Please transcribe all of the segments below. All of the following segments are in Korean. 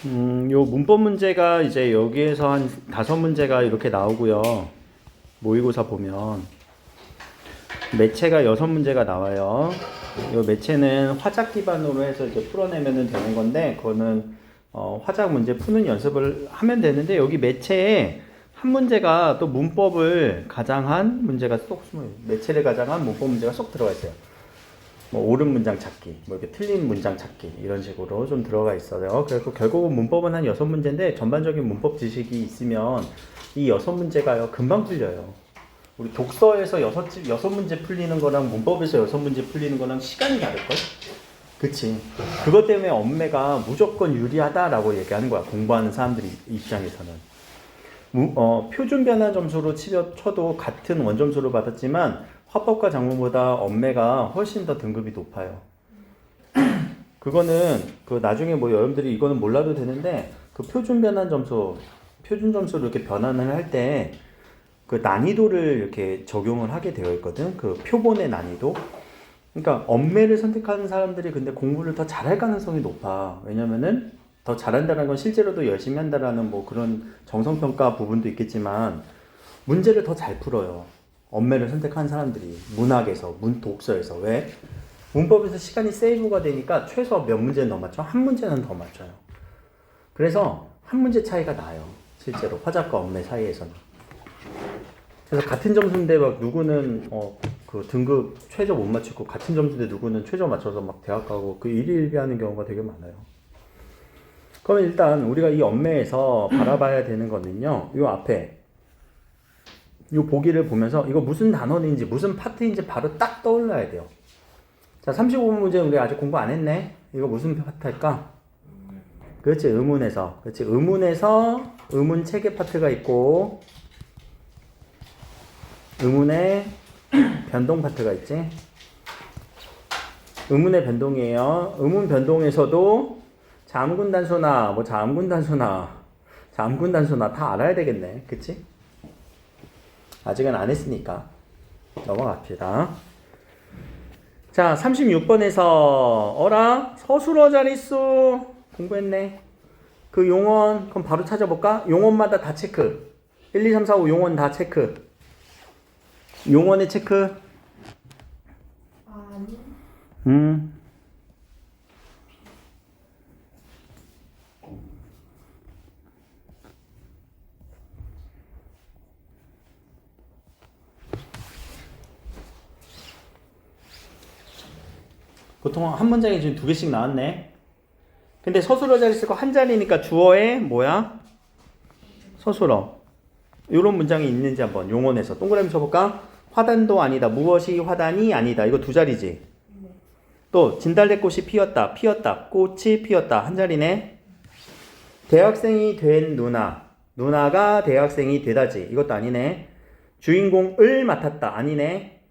요 문법 문제가 이제 여기에서 한 5문제가 이렇게 나오고요. 모의고사 보면 매체가 6문제가 나와요. 요 매체는 화작 기반으로 해서 이제 풀어내면 되는 건데 그거는 화작 문제 푸는 연습을 하면 되는데 여기 매체에 한 문제가 또 문법을 가장한 문제가 쏙 숨어요. 매체를 가장한 문법 문제가 쏙 들어가 있어요. 뭐 옳은 문장 찾기, 뭐 이렇게 틀린 문장 찾기 이런 식으로 좀 들어가 있어요. 그래서 결국은 문법은 한 6문제인데 전반적인 문법 지식이 있으면 이 6문제가요 금방 풀려요. 우리 독서에서 6문제 풀리는 거랑 문법에서 6문제 풀리는 거랑 시간이 다를걸? 그치. 그것 때문에 엄매가 무조건 유리하다라고 얘기하는 거야. 공부하는 사람들 입장에서는. 표준 변화 점수로 쳐도 같은 원점수를 받았지만 화법과 작문보다 엄매가 훨씬 더 등급이 높아요. 그거는 나중에 뭐 여러분들이 이거는 몰라도 되는데 그 표준 변환 점수, 표준 점수를 이렇게 변환을 할 때 그 난이도를 이렇게 적용을 하게 되어 있거든. 그 표본의 난이도. 그러니까 엄매를 선택하는 사람들이 근데 공부를 더 잘할 가능성이 높아. 왜냐면은 더 잘한다는 건 실제로도 열심히 한다라는 뭐 그런 정성평가 부분도 있겠지만 문제를 더 잘 풀어요. 엄매를 선택한 사람들이 문학에서, 독서에서. 왜? 문법에서 시간이 세이브가 되니까 최소 몇 문제는 더 맞춰? 한 문제는 더 맞춰요. 그래서 한 문제 차이가 나요. 실제로 화작과 엄매 사이에서는. 그래서 같은 점수인데 막 누구는 그 등급 최저 못 맞추고 같은 점수인데 누구는 최저 맞춰서 막 대학 가고 그 일희일비하는 경우가 되게 많아요. 그럼 일단 우리가 이 엄매에서 바라봐야 되는 거는요. 이 앞에 이 보기를 보면서 이거 무슨 단원인지 무슨 파트인지 바로 딱 떠올라야 돼요. 자, 35번 문제 우리 아직 공부 안 했네. 이거 무슨 파트일까? 그렇지, 의문에서. 그렇지, 의문에서 의문 체계 파트가 있고 의문의 변동 파트가 있지. 의문의 변동이에요. 의문 변동에서도 자음군 단수나 뭐 자음군 단수나 다 알아야 되겠네. 그치? 아직은 안 했으니까 넘어갑시다. 자, 36번에서 어라 서술어 자릿수 공부했네. 그 용언 그럼 바로 찾아볼까? 용언마다 다 체크. 1, 2, 3, 4, 5 용언 다 체크. 용언의 체크. 아니. 보통 한 문장에 지금 2개씩 나왔네. 근데 서술어 자릿수가 한 자리니까 주어에 뭐야? 서술어. 이런 문장이 있는지 한번 용언에서 동그라미 쳐볼까? 화단도 아니다. 무엇이 화단이 아니다. 이거 2자리지. 또 진달래꽃이 피었다. 꽃이 피었다. 한 자리네. 대학생이 된 누나가 대학생이 되다지. 이것도 아니네. 주인공을 맡았다. 아니네.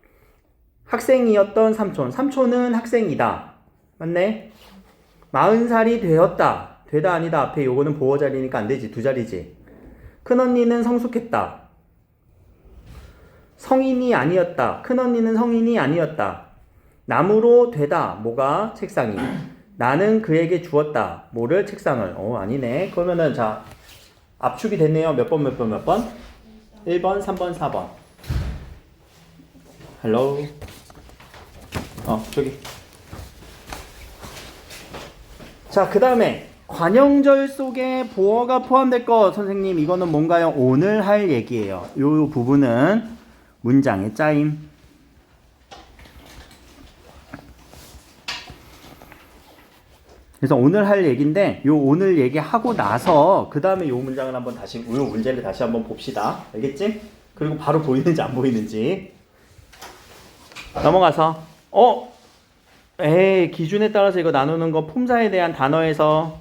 학생이었던 삼촌은 학생이다. 맞네? 40살이 되다 아니다. 앞에 요거는 보어 자리니까 안 되지. 2자리지. 큰언니는 성숙했다. 성인이 아니었다. 큰언니는 성인이 아니었다. 나무로 되다. 뭐가? 책상이. 나는 그에게 주었다. 뭐를? 책상을. 아니네. 그러면은 자 압축이 됐네요. 몇 번? 1번, 3번, 4번. 헬로. 저기. 자, 그 다음에 관형절 속에 보어가 포함될 것. 선생님 이거는 뭔가요? 오늘 할 얘기예요. 요 부분은 문장의 짜임. 그래서 오늘 할 얘기인데 요 오늘 얘기하고 나서 그 다음에 요 문장을 한번 다시 요 문제를 다시 한번 봅시다. 알겠지? 그리고 바로 보이는지 안 보이는지 넘어가서 기준에 따라서 이거 나누는 거 품사에 대한 단어에서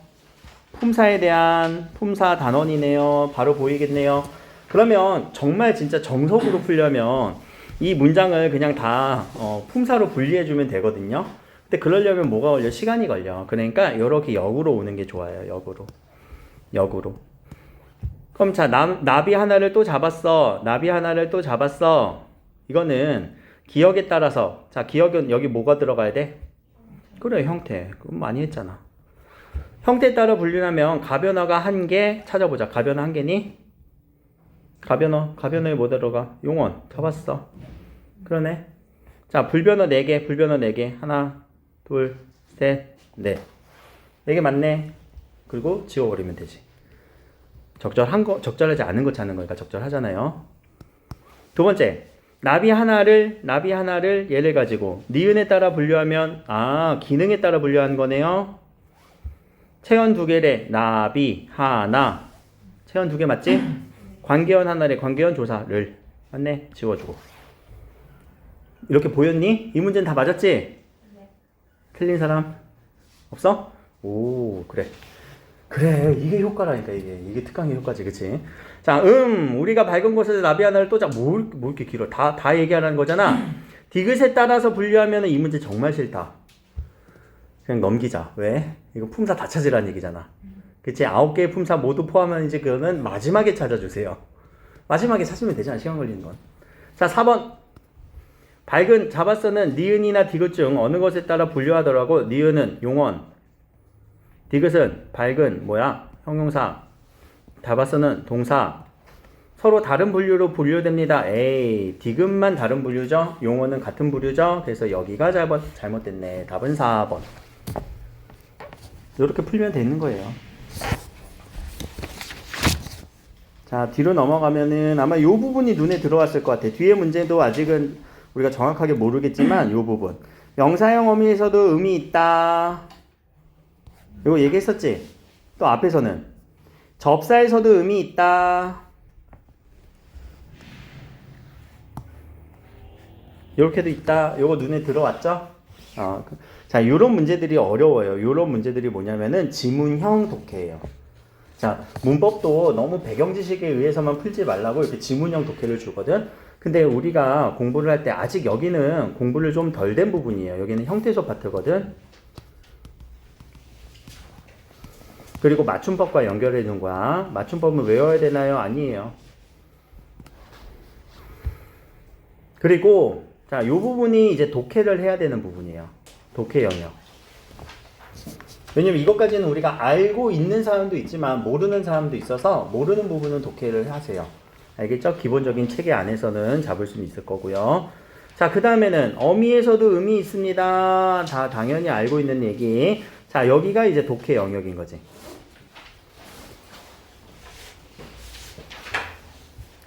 품사에 대한 품사 단원이네요. 바로 보이겠네요. 그러면 정말 진짜 정석으로 풀려면 이 문장을 그냥 다 품사로 분리해주면 되거든요. 근데 그러려면 뭐가 걸려? 시간이 걸려. 그러니까 이렇게 역으로 오는 게 좋아요. 역으로. 그럼 자, 나비 하나를 또 잡았어. 이거는 기억에 따라서 자, 기억은 여기 뭐가 들어가야 돼? 그래, 형태. 그럼 많이 했잖아. 형태에 따라 분류하면 가변어가 한 개 찾아보자. 가변어 한 개니? 가변어에 뭐 들어가? 용언. 잡았어. 그러네. 자, 불변어 4개, 불변어 4개. 하나, 둘, 셋, 넷. 4개 맞네. 그리고 지워버리면 되지. 적절하지 않은 거 찾는 거니까 적절하잖아요. 두 번째, 나비 하나를 얘를 가지고 니은에 따라 분류하면 기능에 따라 분류하는 거네요. 체언 2개래. 나비 하나. 체언 2개 맞지? 관계원 하나래. 관계원 조사를. 맞네. 지워주고. 이렇게 보였니? 이 문제는 다 맞았지? 네. 틀린 사람 없어? 오, 그래. 이게 효과라니까. 이게 특강의 효과지. 그치? 자, 우리가 밝은 곳에서 나비 하나를 또 뭐 이렇게 길어. 다 얘기하라는 거잖아. 디귿에 따라서 분류하면 이 문제 정말 싫다. 그냥 넘기자. 왜? 이거 품사 다 찾으라는 얘기잖아. 그치? 9개의 품사 모두 포함한 이제 그거는 마지막에 찾아주세요. 마지막에 찾으면 되잖아. 시간 걸리는 건. 자, 4번. 밝은 잡았어는 니은이나 디귿 중 어느 것에 따라 분류하더라고. 니은은 용언. 디귿은 밝은 뭐야? 형용사. 잡았어는 동사. 서로 다른 분류로 분류됩니다. 에이, 디귿만 다른 분류죠? 용언은 같은 분류죠? 그래서 여기가 잘못됐네. 답은 4번. 이렇게 풀면 되는 거예요. 자, 뒤로 넘어가면은 아마 이 부분이 눈에 들어왔을 것 같아. 뒤에 문제도 아직은 우리가 정확하게 모르겠지만 이 부분. 명사형 어미에서도 음이 있다. 이거 얘기했었지? 또 앞에서는 접사에서도 음이 있다. 이렇게도 있다. 이거 눈에 들어왔죠? 자, 요런 문제들이 어려워요. 요런 문제들이 뭐냐면은 지문형 독해예요. 자, 문법도 너무 배경 지식에 의해서만 풀지 말라고 이렇게 지문형 독해를 주거든. 근데 우리가 공부를 할 때 아직 여기는 공부를 좀 덜 된 부분이에요. 여기는 형태소 파트거든. 그리고 맞춤법과 연결해 준 거야. 맞춤법은 외워야 되나요? 아니에요. 그리고 자, 요 부분이 이제 독해를 해야 되는 부분이에요. 독해 영역. 왜냐면 이것까지는 우리가 알고 있는 사람도 있지만 모르는 사람도 있어서 모르는 부분은 독해를 하세요. 알겠죠? 기본적인 체계 안에서는 잡을 수는 있을 거고요. 자, 그 다음에는 어미에서도 음이 있습니다. 다 당연히 알고 있는 얘기. 자, 여기가 이제 독해 영역인 거지.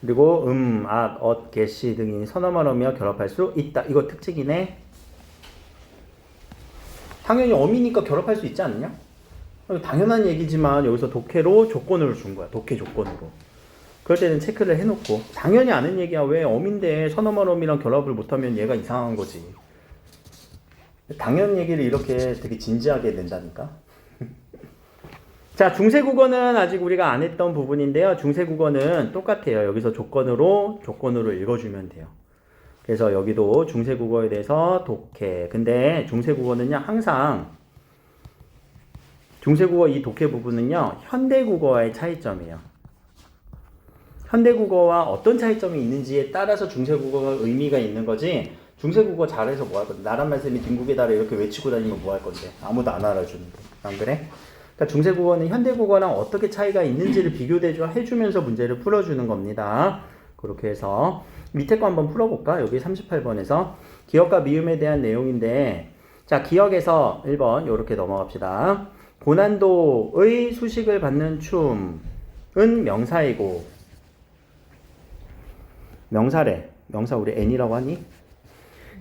그리고 앗, 개시 등이 서너만 어미와 결합할 수 있다. 이거 특징이네. 당연히 어미니까 결합할 수 있지 않느냐? 당연한 얘기지만 여기서 독해로 조건으로 준 거야. 독해 조건으로. 그럴 때는 체크를 해놓고 당연히 아는 얘기야. 왜 어민데 서너만 어미랑 결합을 못하면 얘가 이상한 거지. 당연 얘기를 이렇게 되게 진지하게 낸다니까. 자, 중세국어는 아직 우리가 안 했던 부분인데요. 중세국어는 똑같아요. 여기서 조건으로 읽어주면 돼요. 그래서 여기도 중세국어에 대해서 독해. 근데 중세국어는요, 항상 중세국어 이 독해 부분은요, 현대국어와의 차이점이에요. 현대국어와 어떤 차이점이 있는지에 따라서 중세국어가 의미가 있는 거지. 중세국어 잘해서 뭐 할 건데? 나란 말씀이 딩국의 달에 이렇게 외치고 다니면 뭐 할 건데? 아무도 안 알아주는데. 안 그래? 그러니까 중세국어는 현대국어랑 어떻게 차이가 있는지를 비교해주면서 문제를 풀어주는 겁니다. 그렇게 해서 밑에 거 한번 풀어볼까? 여기 38번에서 기억과 미음에 대한 내용인데, 자, 기억에서 1번 이렇게 넘어갑시다. 고난도의 수식을 받는 춤은 명사이고, 명사래. 명사 우리 N이라고 하니?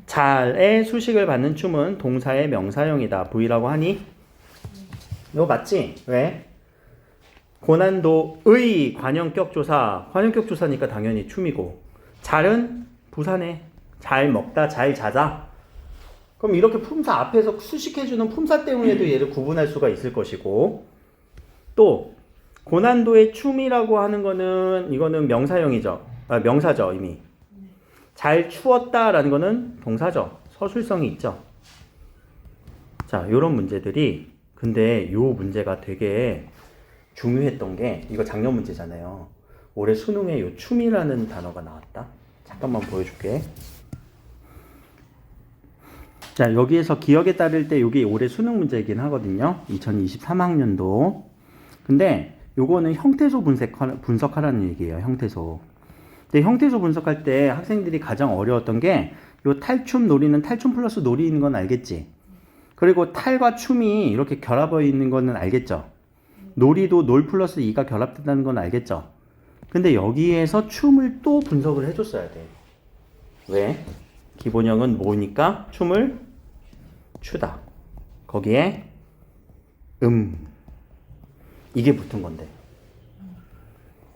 잘의 수식을 받는 춤은 동사의 명사형이다. V라고 하니? 이거 맞지? 왜? 고난도의 관형격 조사. 관형격 조사니까 당연히 춤이고. 잘은 부사네. 잘 먹다, 잘 자자. 그럼 이렇게 품사 앞에서 수식해주는 품사 때문에도 얘를 구분할 수가 있을 것이고. 또 고난도의 춤이라고 하는 거는 이거는 명사형이죠. 명사죠, 이미. 잘 추웠다라는 거는 동사죠. 서술성이 있죠. 자, 요런 문제들이 근데 요 문제가 되게 중요했던 게 이거 작년 문제잖아요. 올해 수능에 요 춤이라는 단어가 나왔다. 잠깐만 보여줄게. 자, 여기에서 기억에 따를 때 이게 올해 수능 문제이긴 하거든요. 2023학년도. 근데 요거는 형태소 분석하라는 얘기예요. 형태소. 근데 형태소 분석할 때 학생들이 가장 어려웠던 게 요 탈춤 놀이는 탈춤 플러스 놀이인 건 알겠지? 그리고 탈과 춤이 이렇게 결합되어 있는 거는 알겠죠? 놀이도 놀 플러스 이가 결합된다는 건 알겠죠? 근데 여기에서 춤을 또 분석을 해줬어야 돼. 왜? 기본형은 뭐니까? 춤을 추다. 거기에 이게 붙은 건데.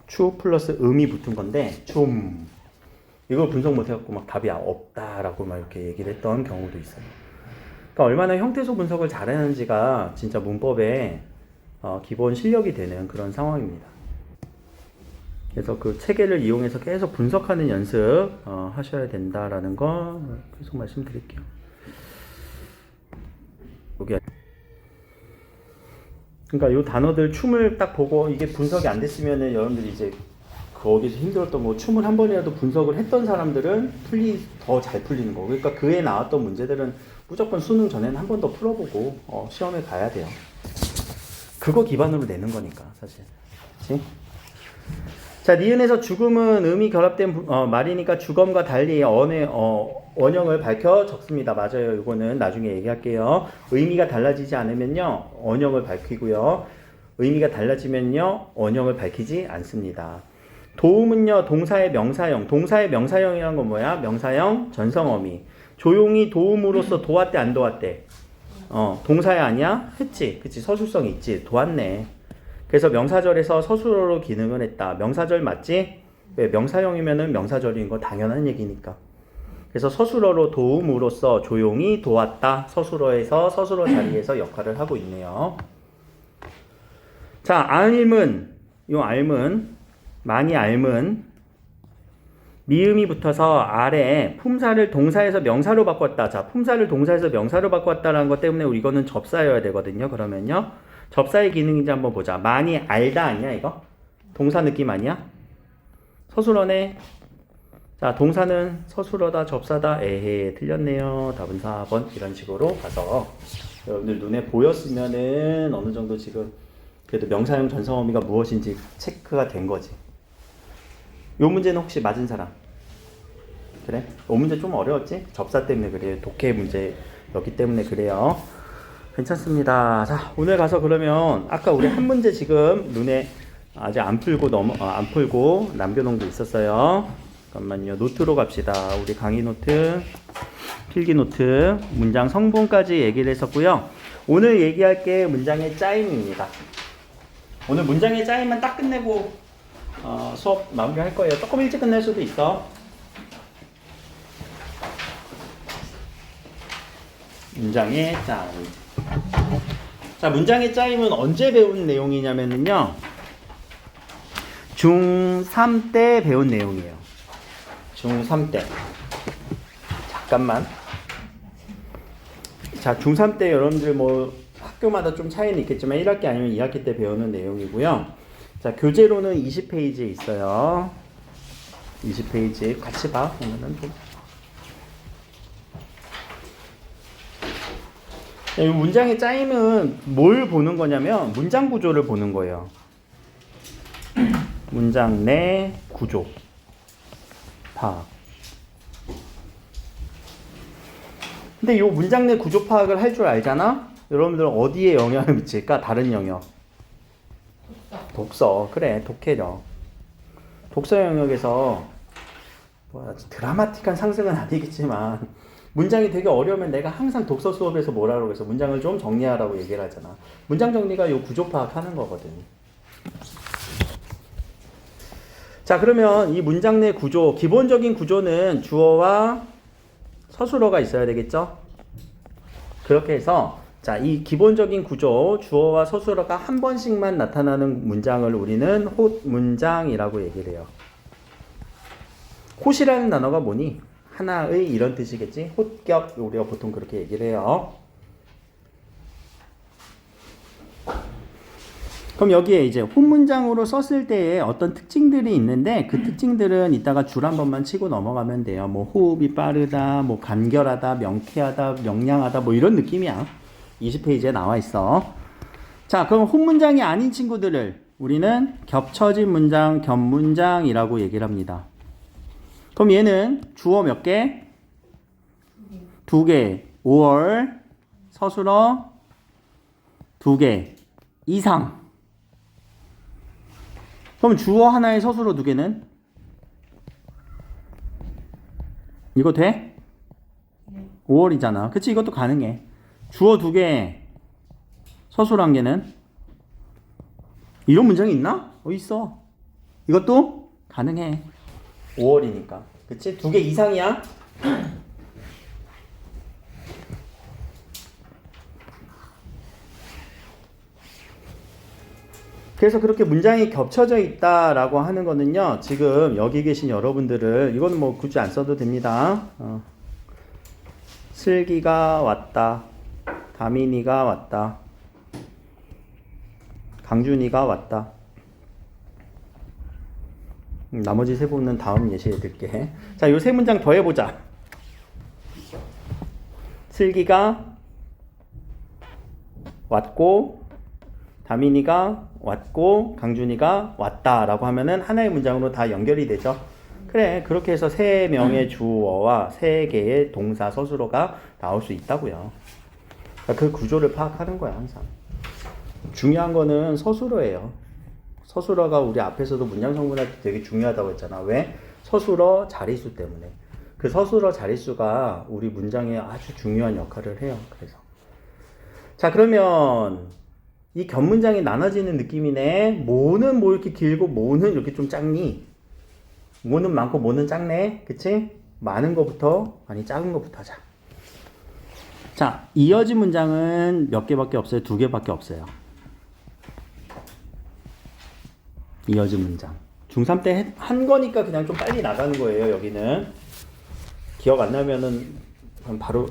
추 플러스 이 붙은 건데 춤. 이걸 분석 못 해갖고 막 답이 없다라고 막 이렇게 얘기를 했던 경우도 있어요. 그러니까 얼마나 형태소 분석을 잘하는지가 진짜 문법의 기본 실력이 되는 그런 상황입니다. 그래서 그 체계를 이용해서 계속 분석하는 연습 하셔야 된다라는 거 계속 말씀드릴게요. 여기 그러니까 이 단어들 춤을 딱 보고 이게 분석이 안 됐으면은 여러분들이 이제 거기서 힘들었던 거 춤을 한 번이라도 분석을 했던 사람들은 더 잘 풀리는 거고 그러니까 그에 나왔던 문제들은 무조건 수능 전에는 한 번 더 풀어보고 시험에 가야 돼요. 그거 기반으로 내는 거니까 사실. 그치? 자, 니은에서 죽음은 음이 결합된 말이니까 주검과 달리 원형을 밝혀 적습니다. 맞아요. 이거는 나중에 얘기할게요. 의미가 달라지지 않으면요 원형을 밝히고요. 의미가 달라지면요 원형을 밝히지 않습니다. 도움은요 동사의 명사형. 동사의 명사형이란 건 뭐야? 명사형 전성어미. 조용히 도움으로써 도왔대 안 도왔대? 동사야 아니야? 했지. 그치. 서술성 있지. 도왔네. 그래서 명사절에서 서술어로 기능을 했다. 명사절 맞지? 왜? 명사형이면은 명사절인 거 당연한 얘기니까. 그래서 서술어로 도움으로써 조용히 도왔다. 서술어에서 서술어 자리에서 역할을 하고 있네요. 자, 알문. 요 알문. 많이 알문. 미음이 붙어서 아래 품사를 동사에서 명사로 바꿨다. 자, 품사를 동사에서 명사로 바꿨다라는 것 때문에 우리 이거는 접사여야 되거든요. 그러면요. 접사의 기능인지 한번 보자. 많이 알다 아니야 이거? 동사 느낌 아니야? 서술어네. 자, 동사는 서술어다 접사다. 에헤 틀렸네요. 답은 4번. 이런 식으로 가서 여러분들 눈에 보였으면은 어느 정도 지금 그래도 명사형 전성어미가 무엇인지 체크가 된 거지. 요 문제는 혹시 맞은 사람? 그래? 요 문제 좀 어려웠지? 접사 때문에 그래요. 독해 문제였기 때문에 그래요. 괜찮습니다. 자, 오늘 가서 그러면 아까 우리 한 문제 지금 눈에 아직 안 풀고 남겨놓은 게 있었어요. 잠깐만요. 노트로 갑시다. 우리 강의 노트, 필기 노트, 문장 성분까지 얘기를 했었고요. 오늘 얘기할 게 문장의 짜임입니다. 오늘 문장의 짜임만 딱 끝내고 수업 마무리할 거예요. 조금 일찍 끝낼 수도 있어. 문장의 짜임. 자, 문장의 짜임은 언제 배운 내용이냐면요. 중3 때 배운 내용이에요. 중3 때. 잠깐만. 자, 중3 때 여러분들 뭐 학교마다 좀 차이는 있겠지만 1학기 아니면 2학기 때 배우는 내용이고요. 자, 교재로는 20페이지에 있어요. 20페이지 같이 봐. 오늘은 좀. 이 문장의 짜임은 뭘 보는 거냐면 문장 구조를 보는 거예요. 문장 내 구조 파악. 근데 이 문장 내 구조 파악을 할 줄 알잖아? 여러분들은 어디에 영향을 미칠까? 다른 영역. 독서. 그래, 독해력. 독서 영역에서 드라마틱한 상승은 아니겠지만 문장이 되게 어려우면 내가 항상 독서 수업에서 뭐라고 해서 문장을 좀 정리하라고 얘기를 하잖아. 문장 정리가 요 구조 파악하는 거거든. 자, 그러면 이 문장 내 구조, 기본적인 구조는 주어와 서술어가 있어야 되겠죠? 그렇게 해서 자, 이 기본적인 구조, 주어와 서술어가 한 번씩만 나타나는 문장을 우리는 홑 문장이라고 얘기를 해요. 홑이라는 단어가 뭐니? 하나의 이런 뜻이겠지? 홑격, 우리가 보통 그렇게 얘기를 해요. 그럼 여기에 이제 혼문장으로 썼을 때에 어떤 특징들이 있는데 그 특징들은 이따가 줄 한 번만 치고 넘어가면 돼요. 뭐 호흡이 빠르다, 뭐 간결하다, 명쾌하다, 명량하다 뭐 이런 느낌이야. 20페이지에 나와 있어. 자, 그럼 혼문장이 아닌 친구들을 우리는 겹쳐진 문장, 겹문장이라고 얘기를 합니다. 그럼 얘는 주어 몇 개? 두 개. 5월, 서술어 두 개 이상. 그럼 주어 하나에 서술어 두 개는? 이거 돼? 5월이잖아. 그치? 이것도 가능해. 주어 두 개, 서술어 한 개는? 이런 문장이 있나? 있어. 이것도 가능해. 5월이니까. 그치? 두 개 이상이야? 그래서 그렇게 문장이 겹쳐져 있다라고 하는 거는요, 지금 여기 계신 여러분들을, 이거는 뭐 굳이 안 써도 됩니다. 슬기가 왔다. 다민이가 왔다. 강준이가 왔다. 나머지 세 부분은 다음 예시해 드릴게. 자, 요 세 문장 더 해보자. 슬기가 왔고, 다민이가 왔고, 강준이가 왔다라고 하면은 하나의 문장으로 다 연결이 되죠. 그래, 그렇게 해서 세 명의 주어와 세 개의 동사 서술어가 나올 수 있다고요. 그러니까 그 구조를 파악하는 거야, 항상. 중요한 거는 서술어예요. 서술어가 우리 앞에서도 문장 성분할 때 되게 중요하다고 했잖아. 왜? 서술어 자릿수 때문에. 그 서술어 자릿수가 우리 문장에 아주 중요한 역할을 해요. 그래서. 자, 그러면 이 겹문장이 나눠지는 느낌이네. 뭐는 뭐 이렇게 길고 뭐는 이렇게 좀 작니? 뭐는 많고 뭐는 작네. 그치? 많은 거부터, 아니 작은 거부터 하자. 자, 이어진 문장은 몇 개밖에 없어요? 두 개밖에 없어요. 이어진 문장. 중3 때 한 거니까 그냥 좀 빨리 나가는 거예요, 여기는. 기억 안 나면은 바로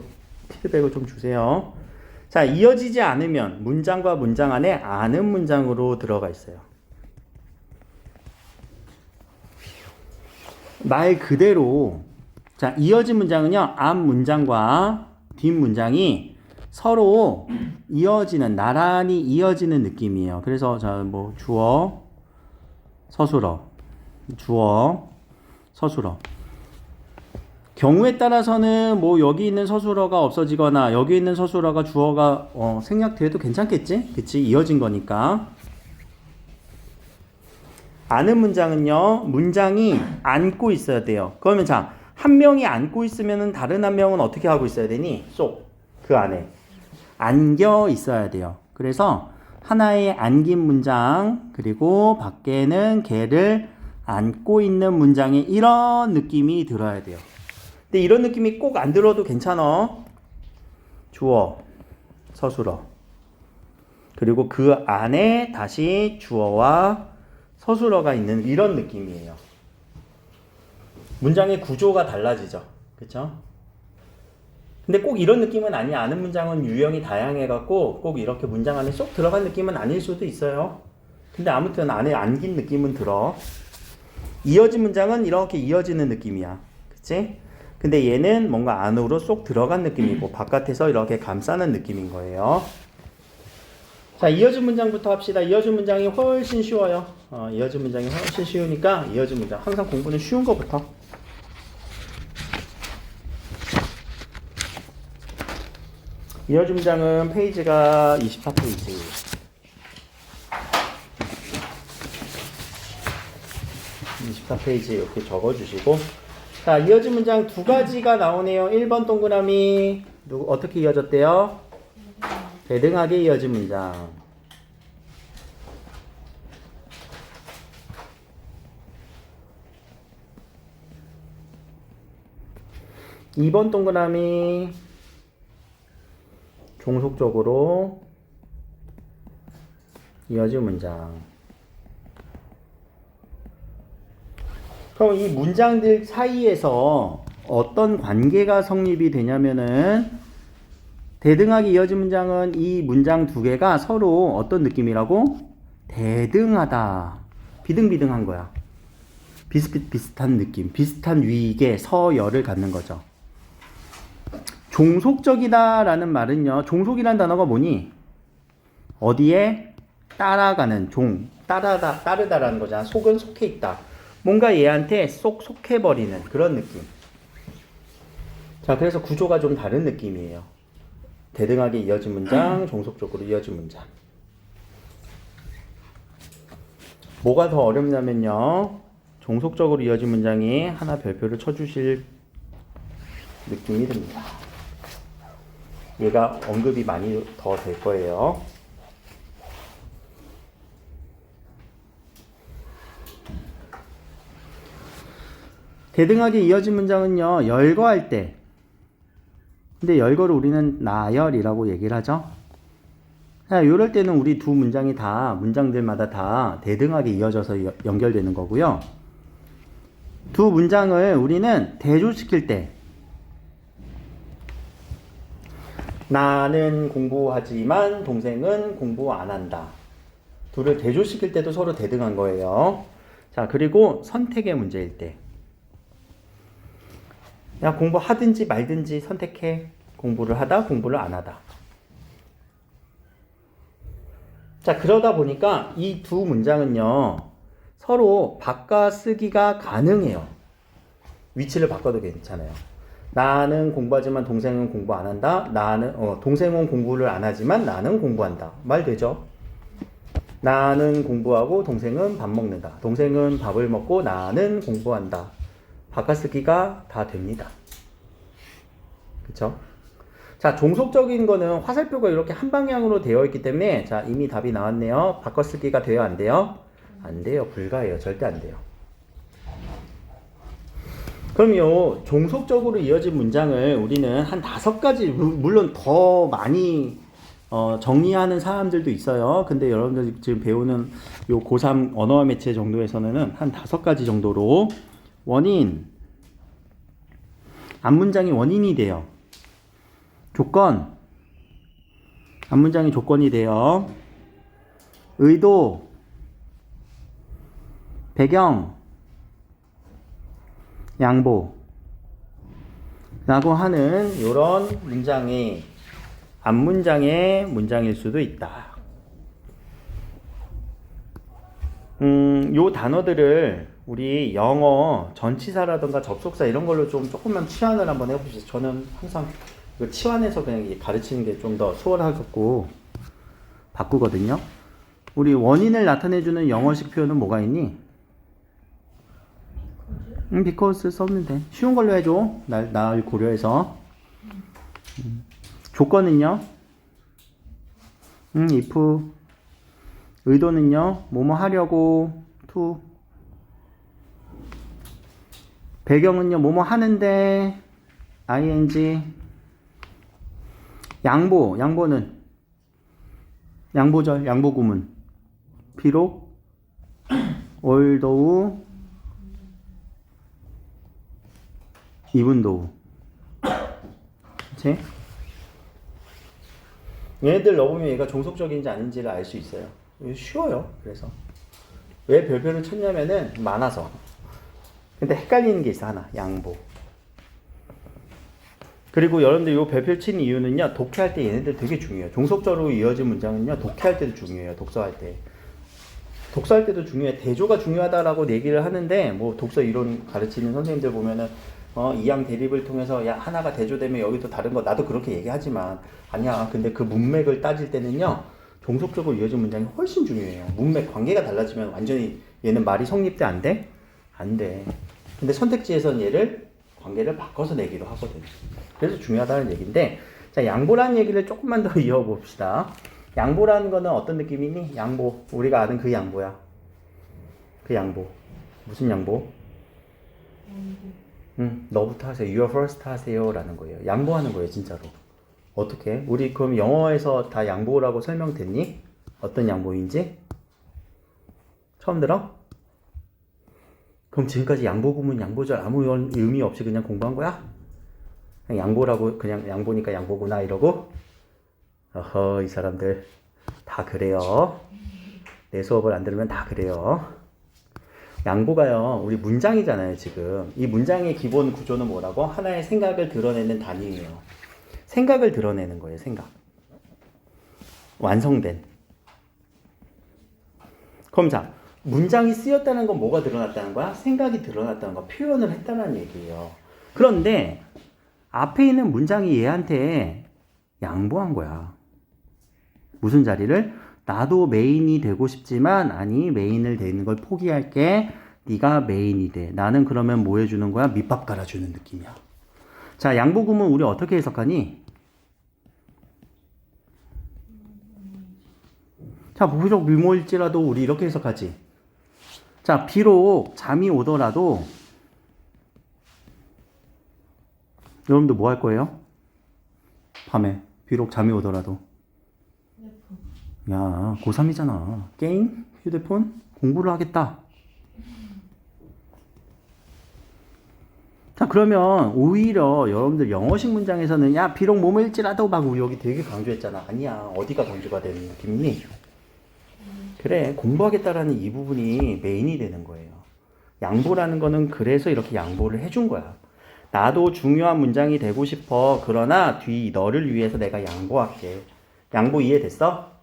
피드백을 좀 주세요. 자, 이어지지 않으면 문장과 문장 안에 아는 문장으로 들어가 있어요. 말 그대로, 자, 이어진 문장은요, 앞 문장과 뒷 문장이 서로 이어지는, 나란히 이어지는 느낌이에요. 그래서 자, 뭐 주어, 서술어, 주어, 서술어. 경우에 따라서는 뭐 여기 있는 서술어가 없어지거나 여기 있는 서술어가 주어가 생략돼도 괜찮겠지? 그치? 이어진 거니까. 아는 문장은요, 문장이 안고 있어야 돼요. 그러면 자, 한 명이 안고 있으면은 다른 한 명은 어떻게 하고 있어야 되니? 쏙, 그 안에 안겨 있어야 돼요. 그래서 하나의 안긴 문장, 그리고 밖에는 걔를 안고 있는 문장에 이런 느낌이 들어야 돼요. 근데 이런 느낌이 꼭 안 들어도 괜찮아. 주어, 서술어. 그리고 그 안에 다시 주어와 서술어가 있는 이런 느낌이에요. 문장의 구조가 달라지죠. 그쵸? 근데 꼭 이런 느낌은 아니야. 아는 문장은 유형이 다양해갖고 꼭 이렇게 문장 안에 쏙 들어간 느낌은 아닐 수도 있어요. 근데 아무튼 안에 안긴 느낌은 들어. 이어진 문장은 이렇게 이어지는 느낌이야. 그치? 근데 얘는 뭔가 안으로 쏙 들어간 느낌이고 바깥에서 이렇게 감싸는 느낌인 거예요. 자, 이어진 문장부터 합시다. 이어진 문장이 훨씬 쉬워요. 이어진 문장이 훨씬 쉬우니까 이어진 문장. 항상 공부는 쉬운 거부터. 이어진 문장은 페이지가 24페이지. 24페이지 이렇게 적어주시고. 자, 이어진 문장 두 가지가 나오네요. 1번 동그라미. 어떻게 이어졌대요? 대등하게 이어진 문장. 2번 동그라미. 종속적으로 이어진 문장. 그럼 이 문장들 사이에서 어떤 관계가 성립이 되냐면은 대등하게 이어진 문장은 이 문장 두 개가 서로 어떤 느낌이라고? 대등하다. 비등비등한 거야. 비슷비슷한 느낌. 비슷한 위익의 서열을 갖는 거죠. 종속적이다라는 말은요. 종속이라는 단어가 뭐니? 어디에 따라가는 따르다라는 거잖아. 속은 속해 있다. 뭔가 얘한테 속해버리는 그런 느낌. 자, 그래서 구조가 좀 다른 느낌이에요. 대등하게 이어진 문장, 종속적으로 이어진 문장. 뭐가 더 어렵냐면요. 종속적으로 이어진 문장이 하나 별표를 쳐주실 느낌이 듭니다. 얘가 언급이 많이 더 될 거예요. 대등하게 이어진 문장은요. 열거할 때. 근데 열거를 우리는 나열이라고 얘기를 하죠. 자, 이럴 때는 우리 두 문장이 다 문장들마다 다 대등하게 이어져서 연결되는 거고요. 두 문장을 우리는 대조시킬 때 나는 공부하지만 동생은 공부 안 한다. 둘을 대조시킬 때도 서로 대등한 거예요. 자, 그리고 선택의 문제일 때 야, 공부하든지 말든지 선택해. 공부를 하다, 공부를 안 하다. 자, 그러다 보니까 이 두 문장은요, 서로 바꿔 쓰기가 가능해요. 위치를 바꿔도 괜찮아요. 나는 공부하지만 동생은 공부 안 한다. 동생은 공부를 안 하지만 나는 공부한다. 말 되죠? 나는 공부하고 동생은 밥 먹는다. 동생은 밥을 먹고 나는 공부한다. 바꿔쓰기가 다 됩니다. 그쵸? 자, 종속적인 거는 화살표가 이렇게 한 방향으로 되어 있기 때문에 자, 이미 답이 나왔네요. 바꿔쓰기가 돼요? 안 돼요? 안 돼요. 불가해요. 절대 안 돼요. 그럼요, 종속적으로 이어진 문장을 우리는 한 5가지, 물론 더 많이 정리하는 사람들도 있어요. 근데 여러분들 지금 배우는 요 고3 언어와 매체 정도에서는 한 5가지 정도로 원인, 앞문장이 원인이 돼요. 조건, 앞문장이 조건이 돼요. 의도, 배경, 양보 라고 하는 요런 문장이 앞문장의 문장일 수도 있다. 요 단어들을 우리 영어 전치사라던가 접속사 이런 걸로 좀 조금만 치환을 한번 해보시죠. 저는 항상 이거 치환해서 그냥 가르치는 게 좀 더 수월하고 바꾸거든요. 우리 원인을 나타내주는 영어식 표현은 뭐가 있니? because 썼면 돼. 쉬운 걸로 해줘. 날 고려해서. 조건은요? if. 의도는요? 뭐뭐 하려고 to. 배경은요? 뭐뭐 하는데 ing. 양보는 양보절, 양보구문. 비록 although 이분도. 그치? 얘네들 넣어보면 얘가 종속적인지 아닌지를 알 수 있어요. 쉬워요. 그래서 왜 별표를 쳤냐면은 많아서. 근데 헷갈리는 게 있어. 하나. 양보. 그리고 여러분들 이 별표를 친 이유는요, 독해할 때 얘네들 되게 중요해요. 종속적으로 이어진 문장은요, 독해할 때도 중요해요. 독서할 때. 독서할 때도 중요해. 대조가 중요하다라고 얘기를 하는데, 뭐 독서 이론 가르치는 선생님들 보면은 이양 대립을 통해서 야, 하나가 대조되면 여기도 다른 거, 나도 그렇게 얘기하지만 아니야. 근데 그 문맥을 따질 때는요, 종속적으로 이어진 문장이 훨씬 중요해요. 문맥 관계가 달라지면 완전히 얘는 말이 성립돼? 안 돼? 안 돼. 근데 선택지에서는 얘를 관계를 바꿔서 내기도 하거든. 그래서 중요하다는 얘기인데, 자, 양보라는 얘기를 조금만 더 이어봅시다. 양보라는 거는 어떤 느낌이니? 양보. 우리가 아는 그 양보야. 그 양보. 무슨 양보? 너부터 하세요. You first 하세요. 라는 거예요. 양보하는 거예요, 진짜로. 어떻게? 우리 그럼 영어에서 다 양보라고 설명됐니? 어떤 양보인지? 처음 들어? 그럼 지금까지 양보구문, 양보절 아무 의미 없이 그냥 공부한 거야? 그냥 양보라고, 그냥 양보니까 양보구나 이러고? 어허, 이 사람들 다 그래요. 내 수업을 안 들으면 다 그래요. 양보가요, 우리 문장이잖아요, 지금. 이 문장의 기본 구조는 뭐라고? 하나의 생각을 드러내는 단위예요. 생각을 드러내는 거예요, 생각. 완성된. 그럼 자, 문장이 쓰였다는 건 뭐가 드러났다는 거야? 생각이 드러났다는 거, 표현을 했다는 얘기예요. 그런데 앞에 있는 문장이 얘한테 양보한 거야. 무슨 자리를? 나도 메인이 되고 싶지만 아니 메인을 되는 걸 포기할게. 네가 메인이 돼. 나는 그러면 뭐 해주는 거야? 밑밥 깔아주는 느낌이야. 자, 양보구문 우리 어떻게 해석하니? 자, 부부적 미모일지라도 우리 이렇게 해석하지. 자, 비록 잠이 오더라도 여러분들 뭐 할 거예요? 밤에 비록 잠이 오더라도. 야, 고3이잖아. 게임? 휴대폰? 공부를 하겠다. 자, 그러면 오히려 여러분들 영어식 문장에서는 야, 비록 몸일지라도 막 우리 여기 되게 강조했잖아. 아니야. 어디가 강조가 되는 느낌이니? 그래, 공부하겠다라는 이 부분이 메인이 되는 거예요. 양보라는 거는 그래서 이렇게 양보를 해준 거야. 나도 중요한 문장이 되고 싶어. 그러나 뒤 너를 위해서 내가 양보할게. 양보 이해됐어?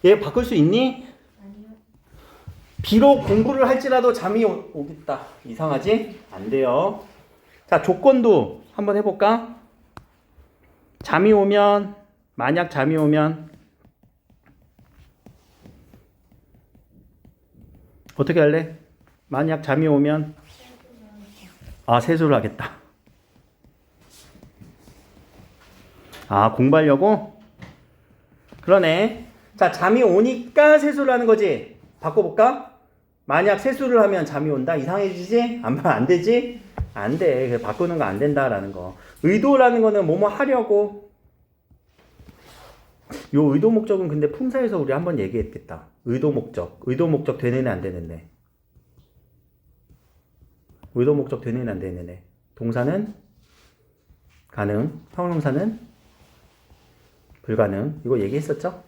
얘 바꿀 수 있니? 아니요. 비록 공부를 할지라도 잠이 오겠다. 이상하지? 안 돼요. 자, 조건도 한번 해볼까? 잠이 오면, 만약 잠이 오면 어떻게 할래? 만약 잠이 오면 세수를 하겠다. 공부하려고? 그러네. 자, 잠이 오니까 세수를 하는 거지. 바꿔볼까? 만약 세수를 하면 잠이 온다? 이상해지지? 안 되지? 안 돼. 바꾸는 거 안 된다라는 거. 의도라는 거는 뭐뭐 하려고. 요 의도 목적은 근데 품사에서 우리 한번 얘기했겠다. 의도 목적. 의도 목적 되는 애 안 되는 애. 의도 목적 되는 애 안 되는 애. 동사는 가능. 형용사는 불가능. 이거 얘기했었죠?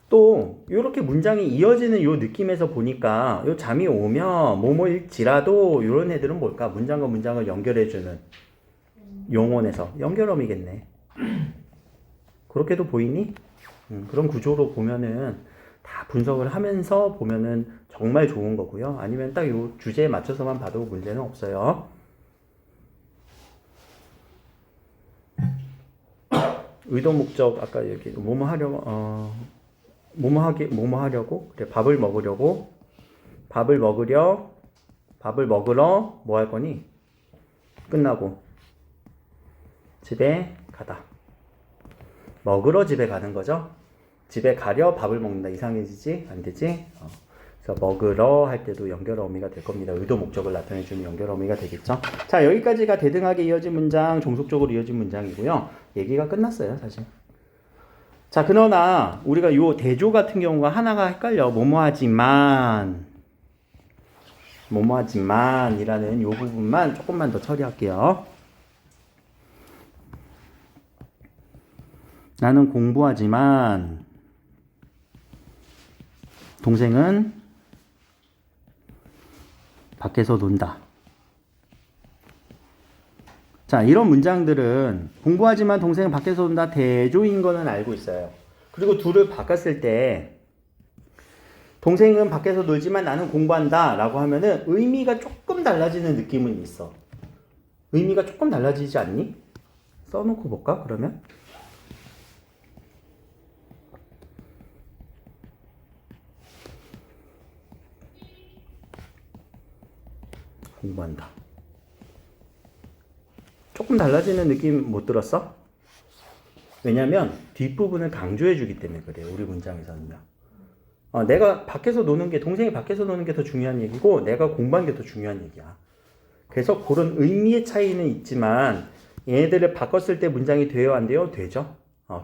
또 이렇게 문장이 이어지는 요 느낌에서 보니까 요 잠이 오면 뭐뭐일지라도 이런 애들은 뭘까? 문장과 문장을 연결해주는 용언에서 연결어미겠네. 그렇게도 보이니? 그런 구조로 보면은 다 분석을 하면서 보면은 정말 좋은 거고요. 아니면 딱 요 주제에 맞춰서만 봐도 문제는 없어요. 의도 목적 아까 여기 뭐뭐 하려고 뭐뭐 하려고? 그래, 밥을 먹으러 뭐 할 거니? 끝나고 집에 가다. 먹으러 집에 가는 거죠. 집에 가려 밥을 먹는다. 이상해지지? 안 되지? 그래서 먹으러 할 때도 연결어미가 될 겁니다. 의도 목적을 나타내주는 연결어미가 되겠죠. 자, 여기까지가 대등하게 이어진 문장, 종속적으로 이어진 문장이고요. 얘기가 끝났어요, 사실. 자, 그러나 우리가 요 대조 같은 경우가 하나가 헷갈려. 뭐뭐하지만이라는 요 부분만 조금만 더 처리할게요. 나는 공부하지만 동생은 밖에서 논다. 자, 이런 문장들은 공부하지만 동생은 밖에서 논다 대조인 거는 알고 있어요. 그리고 둘을 바꿨을 때 동생은 밖에서 놀지만 나는 공부한다 라고 하면은 의미가 조금 달라지는 느낌은 있어. 의미가 조금 달라지지 않니? 써놓고 볼까 그러면? 공부한다. 조금 달라지는 느낌 못 들었어? 왜냐면 뒷부분을 강조해 주기 때문에 그래요. 우리 문장에서는요. 내가 밖에서 노는 게, 동생이 밖에서 노는 게 더 중요한 얘기고 내가 공부하는 게 더 중요한 얘기야. 그래서 그런 의미의 차이는 있지만 얘네들을 바꿨을 때 문장이 돼요 안 돼요? 되죠.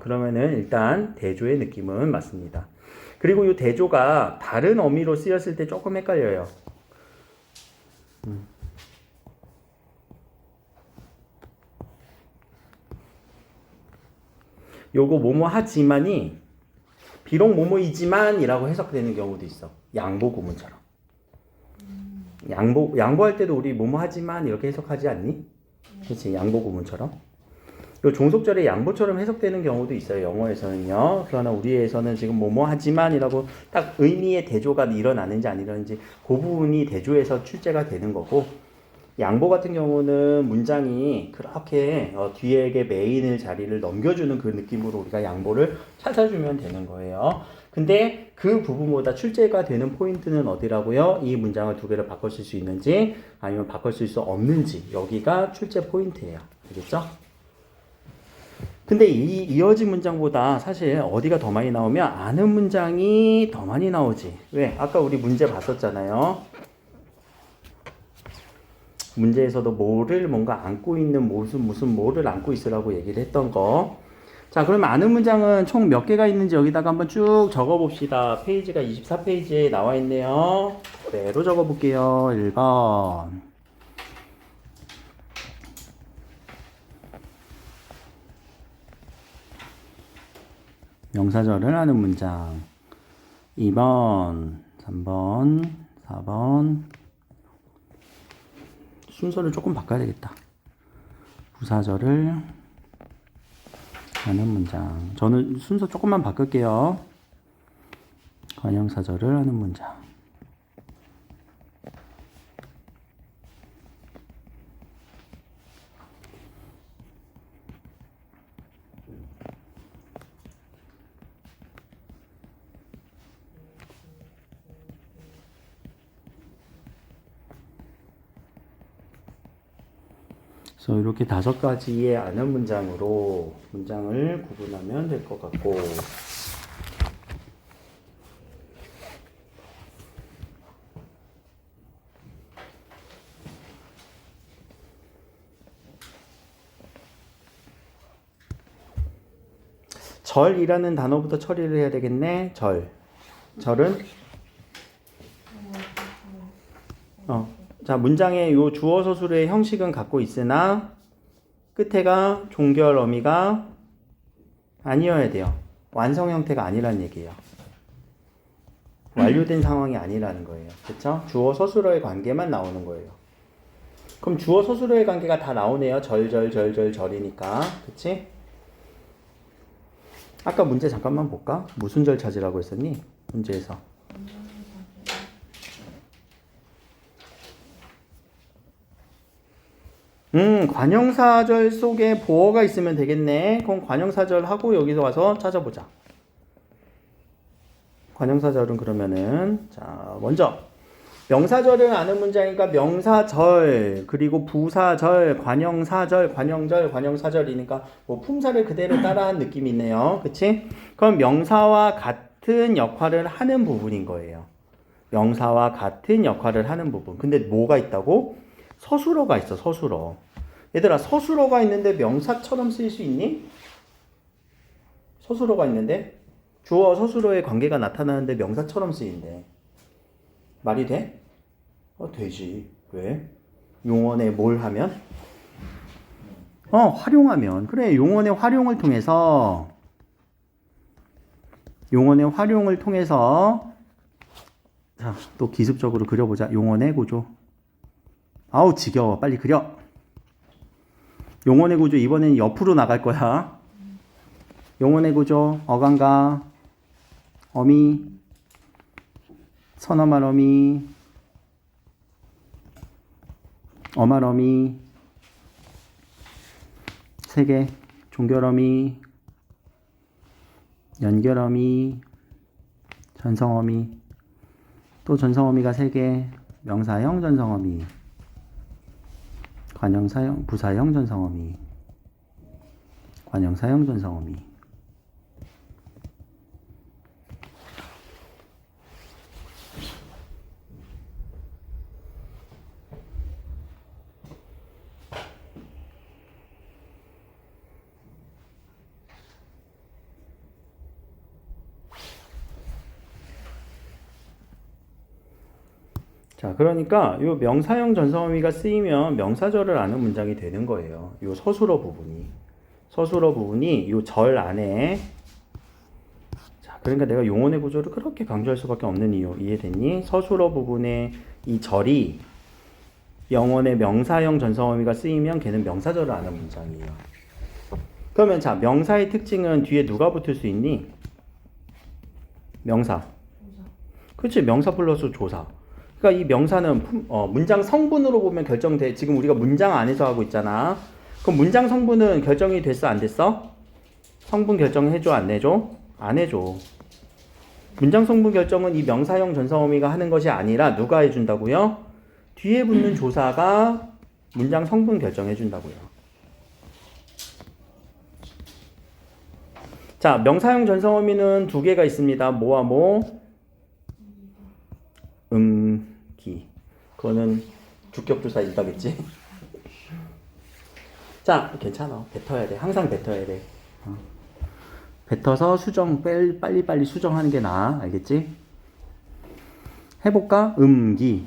그러면은 일단 대조의 느낌은 맞습니다. 그리고 이 대조가 다른 어미로 쓰였을 때 조금 헷갈려요. 요거 뭐뭐 하지만이 비록 뭐뭐이지만이라고 해석되는 경우도 있어. 양보 구문처럼. 양보할 때도 우리 뭐뭐 하지만 이렇게 해석하지 않니? 그렇지. 양보 구문처럼. 요 종속절의 양보처럼 해석되는 경우도 있어요. 영어에서는요. 그러나 우리에서는 지금 뭐뭐 하지만이라고 딱 의미의 대조가 일어나는지 안 일어나는지 그 부분이 대조해서 출제가 되는 거고, 양보 같은 경우는 문장이 그렇게 뒤에게 메인의 자리를 넘겨주는 그 느낌으로 우리가 양보를 찾아주면 되는 거예요. 근데 그 부분보다 출제가 되는 포인트는 어디라고요? 이 문장을 두 개를 바꿔 쓸 수 있는지 아니면 바꿔 쓸 수 없는지, 여기가 출제 포인트예요. 알겠죠? 근데 이 이어진 문장보다 사실 어디가 더 많이 나오면 아는 문장이 더 많이 나오지. 왜? 아까 우리 문제 봤었잖아요. 문제에서도 뭐를 뭔가 안고 있는 무슨 뭐를 안고 있으라고 얘기를 했던 거. 자, 그러면 아는 문장은 총 몇 개가 있는지 여기다가 한번 쭉 적어 봅시다. 페이지가 24페이지에 나와 있네요. 그대로 적어 볼게요. 1번. 명사절을 아는 문장. 2번, 3번, 4번. 순서를 조금 바꿔야 되겠다. 부사절을 아는 문장. 저는 순서 조금만 바꿀게요. 관형사절을 아는 문장. 그래서 이렇게 5가지의 아는 문장으로 문장을 구분하면 될 것 같고, 절이라는 단어부터 처리를 해야 되겠네. 절은 자, 문장의 요 주어 서술의 형식은 갖고 있으나 끝에가 종결 어미가 아니어야 돼요. 완성 형태가 아니라는 얘기예요. 완료된 상황이 아니라는 거예요. 그렇죠? 주어 서술어의 관계만 나오는 거예요. 그럼 주어 서술어의 관계가 다 나오네요. 절이니까. 그치? 아까 문제 잠깐만 볼까? 무슨 절 찾으라고 했었니? 문제에서. 관형사절 속에 보어가 있으면 되겠네. 그럼 관형사절 하고 여기서 와서 찾아보자. 관형사절은 그러면은, 자, 먼저, 명사절을 아는 문장이니까 명사절, 그리고 부사절, 관형사절, 관형사절이니까 뭐 품사를 그대로 따라한 느낌이 있네요. 그치? 그럼 명사와 같은 역할을 하는 부분인 거예요. 명사와 같은 역할을 하는 부분. 근데 뭐가 있다고? 서술어가 있어, 서술어. 얘들아, 서술어가 있는데 명사처럼 쓰일 수 있니? 서술어가 있는데 주어 서술어의 관계가 나타나는데 명사처럼 쓰인대. 말이 돼? 되지. 왜? 용언에 뭘 하면? 활용하면. 그래, 용언의 활용을 통해서 자, 또 기습적으로 그려보자. 용언의 구조. 아우, 지겨워. 빨리 그려. 용언의 구조 이번엔 옆으로 나갈 거야. 용언의 구조, 어간가, 어미, 선어말 어미, 어말 어미, 세 개, 종결 어미, 연결 어미, 전성 어미, 또 전성 어미가 세 개, 명사형 전성 어미, 관형사형, 부사형 전성어미, 관형사형 전성어미. 자, 그러니까 요 명사형 전성어미가 쓰이면 명사절을 아는 문장이 되는 거예요. 요 서술어 부분이. 서술어 부분이 요 절 안에. 자, 그러니까 내가 용언의 구조를 그렇게 강조할 수밖에 없는 이유 이해됐니? 서술어 부분에 이 절이 영언의 명사형 전성 의미가 쓰이면 걔는 명사절을 아는 문장이에요. 그러면 자, 명사의 특징은 뒤에 누가 붙을 수 있니? 명사. 그렇지, 명사 플러스 조사. 그러니까 이 명사는 문장 성분으로 보면 결정돼. 지금 우리가 문장 안에서 하고 있잖아. 그럼 문장 성분은 결정이 됐어, 안 됐어? 성분 결정해줘, 안 해줘? 안 해줘. 문장 성분 결정은 이 명사형 전성 의미가 하는 것이 아니라 누가 해준다고요? 뒤에 붙는 조사가 문장 성분 결정해준다고요. 자, 명사형 전성 의미는 두 개가 있습니다. 뭐와 뭐? 기. 그거는 주격조사 이다겠지? 자, 괜찮아. 뱉어야 돼. 항상 뱉어야 돼. 뱉어서 수정, 빨리빨리 수정하는 게 나아. 알겠지? 해볼까? 기.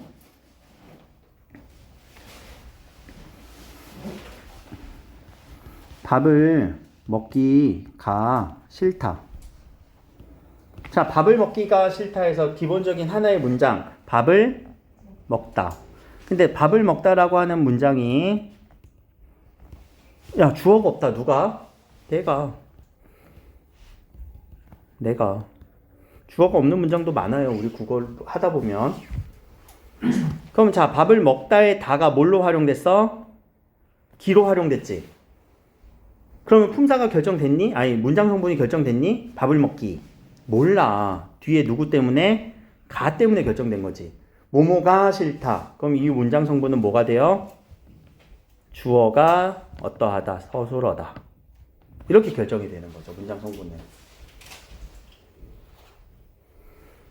밥을 먹기가 싫다. 자, 밥을 먹기가 싫다에서 기본적인 하나의 문장, 밥을 먹다. 근데 밥을 먹다라고 하는 문장이, 야, 주어가 없다. 누가? 내가. 주어가 없는 문장도 많아요. 우리 국어 하다 보면. 그럼 자, 밥을 먹다의 다가 뭘로 활용됐어? 기로 활용됐지. 그러면 품사가 결정됐니? 아니, 문장 성분이 결정됐니? 밥을 먹기. 몰라. 뒤에 누구 때문에? 가 때문에 결정된 거지. 뭐뭐가 싫다. 그럼 이 문장 성분은 뭐가 돼요? 주어가 어떠하다, 서술어다. 이렇게 결정이 되는 거죠. 문장 성분은.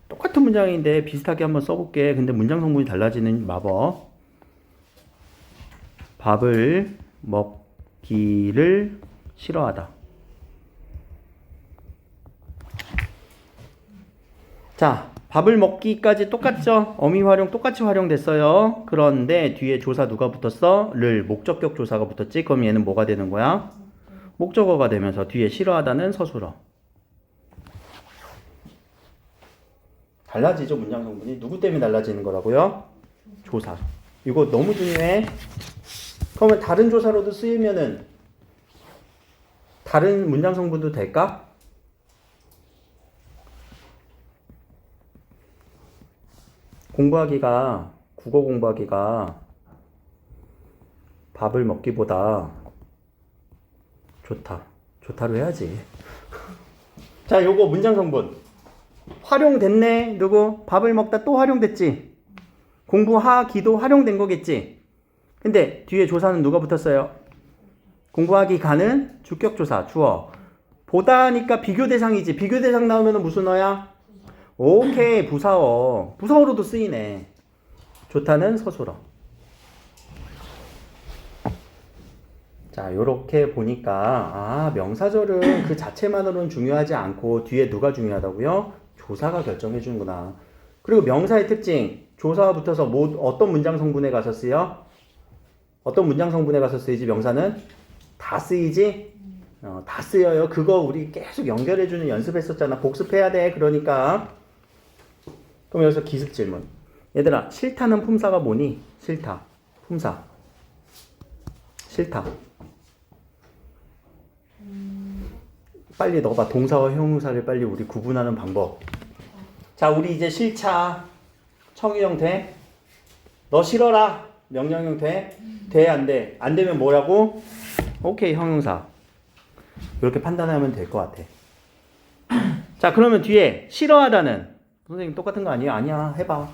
똑같은 문장인데 비슷하게 한번 써볼게. 근데 문장 성분이 달라지는 마법. 밥을 먹기를 싫어하다. 자, 밥을 먹기까지 똑같죠? 어미 활용 똑같이 활용됐어요. 그런데 뒤에 조사 누가 붙었어? 를, 목적격 조사가 붙었지? 그럼 얘는 뭐가 되는 거야? 목적어가 되면서 뒤에 싫어하다는 서술어. 달라지죠, 문장 성분이. 누구 때문에 달라지는 거라고요? 조사. 이거 너무 중요해. 그러면 다른 조사로도 쓰이면은 다른 문장 성분도 될까? 국어 공부하기가 밥을 먹기보다 좋다. 좋다로 해야지. 자, 요거 문장 성분. 활용됐네. 누구? 밥을 먹다 또 활용됐지. 공부하기도 활용된 거겠지. 근데 뒤에 조사는 누가 붙었어요? 공부하기 가는 주격조사, 주어. 보다니까 비교 대상이지. 비교 대상 나오면 무슨 어야? 오케이, 부사어. 부사어로도 쓰이네. 좋다는 서술어. 자, 요렇게 보니까 명사절은 그 자체만으로는 중요하지 않고 뒤에 누가 중요하다고요? 조사가 결정해 주는구나. 그리고 명사의 특징, 조사가 붙어서 어떤 문장 성분에 가서 쓰여? 어떤 문장 성분에 가서 쓰이지? 명사는 다 쓰이지? 다 쓰여요. 그거 우리 계속 연결해주는 연습했었잖아. 복습해야 돼. 그러니까. 그럼 여기서 기습 질문. 얘들아, 싫다는 품사가 뭐니? 싫다. 품사. 싫다. 빨리 넣어봐. 동사와 형용사를 빨리 우리 구분하는 방법. 자, 우리 이제 싫자. 청유 형태. 너 싫어라. 명령 형태. 돼, 안 돼? 안 되면 뭐라고? 오케이, 형용사. 이렇게 판단하면 될 것 같아. 자, 그러면 뒤에 싫어하다는 선생님 똑같은 거 아니에요? 아니야. 해봐.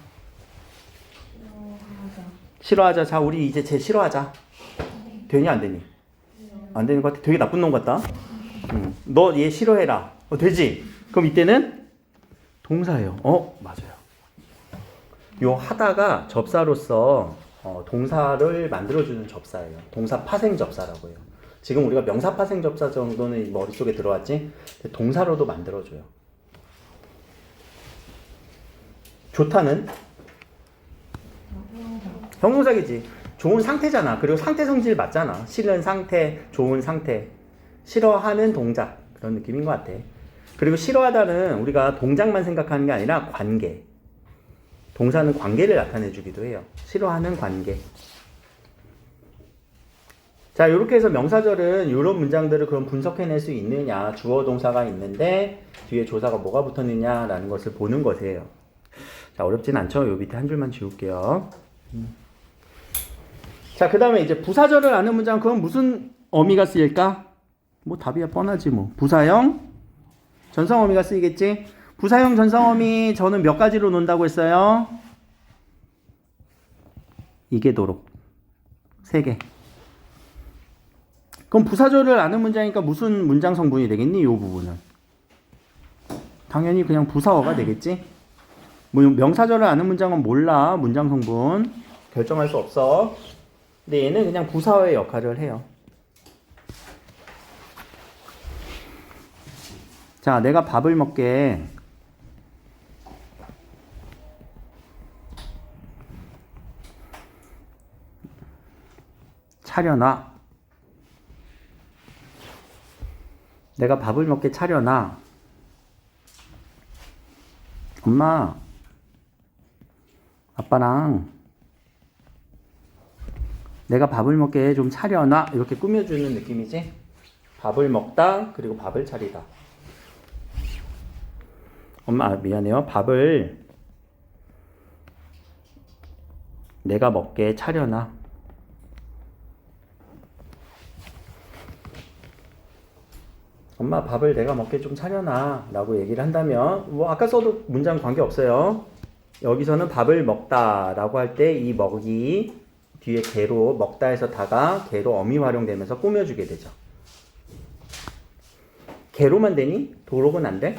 싫어하자. 자, 우리 이제 쟤 싫어하자. 되니 안 되니? 안 되는 것 같아. 되게 나쁜 놈 같다. 너 얘 싫어해라. 되지? 그럼 이때는 동사예요. 맞아요. 요 하다가 접사로서 동사를 만들어주는 접사예요. 동사 파생 접사라고 해요. 지금 우리가 명사 파생 접사 정도는 머릿속에 들어왔지? 동사로도 만들어줘요. 좋다는? 형용사겠지. 좋은 상태잖아. 그리고 상태 성질 맞잖아. 싫은 상태, 좋은 상태. 싫어하는 동작 그런 느낌인 것 같아. 그리고 싫어하다는 우리가 동작만 생각하는 게 아니라 관계. 동사는 관계를 나타내 주기도 해요. 싫어하는 관계. 자, 이렇게 해서 명사절은 이런 문장들을 그럼 분석해낼 수 있느냐. 주어 동사가 있는데 뒤에 조사가 뭐가 붙었느냐라는 것을 보는 것이에요. 자, 어렵진 않죠? 요 밑에 한 줄만 지울게요. 자, 그 다음에 이제 부사절을 아는 문장, 그건 무슨 어미가 쓰일까? 뭐 답이야 뻔하지 뭐. 부사형 전성어미가 쓰이겠지? 부사형 전성어미 저는 몇 가지로 논다고 했어요? 이게도록 3개. 그럼 부사절을 아는 문장이니까 무슨 문장 성분이 되겠니? 이 부분은 당연히 그냥 부사어가 되겠지? 뭐 명사절을 아는 문장은 몰라. 문장 성분 결정할 수 없어. 근데 얘는 그냥 부사어의 역할을 해요. 자, 내가 밥을 먹게 차려놔. 내가 밥을 먹게 차려놔. 엄마, 아빠랑 내가 밥을 먹게 좀 차려놔. 이렇게 꾸며주는 느낌이지? 밥을 먹다, 그리고 밥을 차리다. 엄마, 미안해요. 밥을 내가 먹게 차려놔. 엄마, 밥을 내가 먹게 좀 차려놔 라고 얘기를 한다면 뭐 아까 써도 문장 관계없어요. 여기서는 밥을 먹다 라고 할 때 이 먹이 뒤에 개로 먹다에서 다가 개로 어미 활용되면서 꾸며주게 되죠. 개로만 되니? 도록은 안 돼?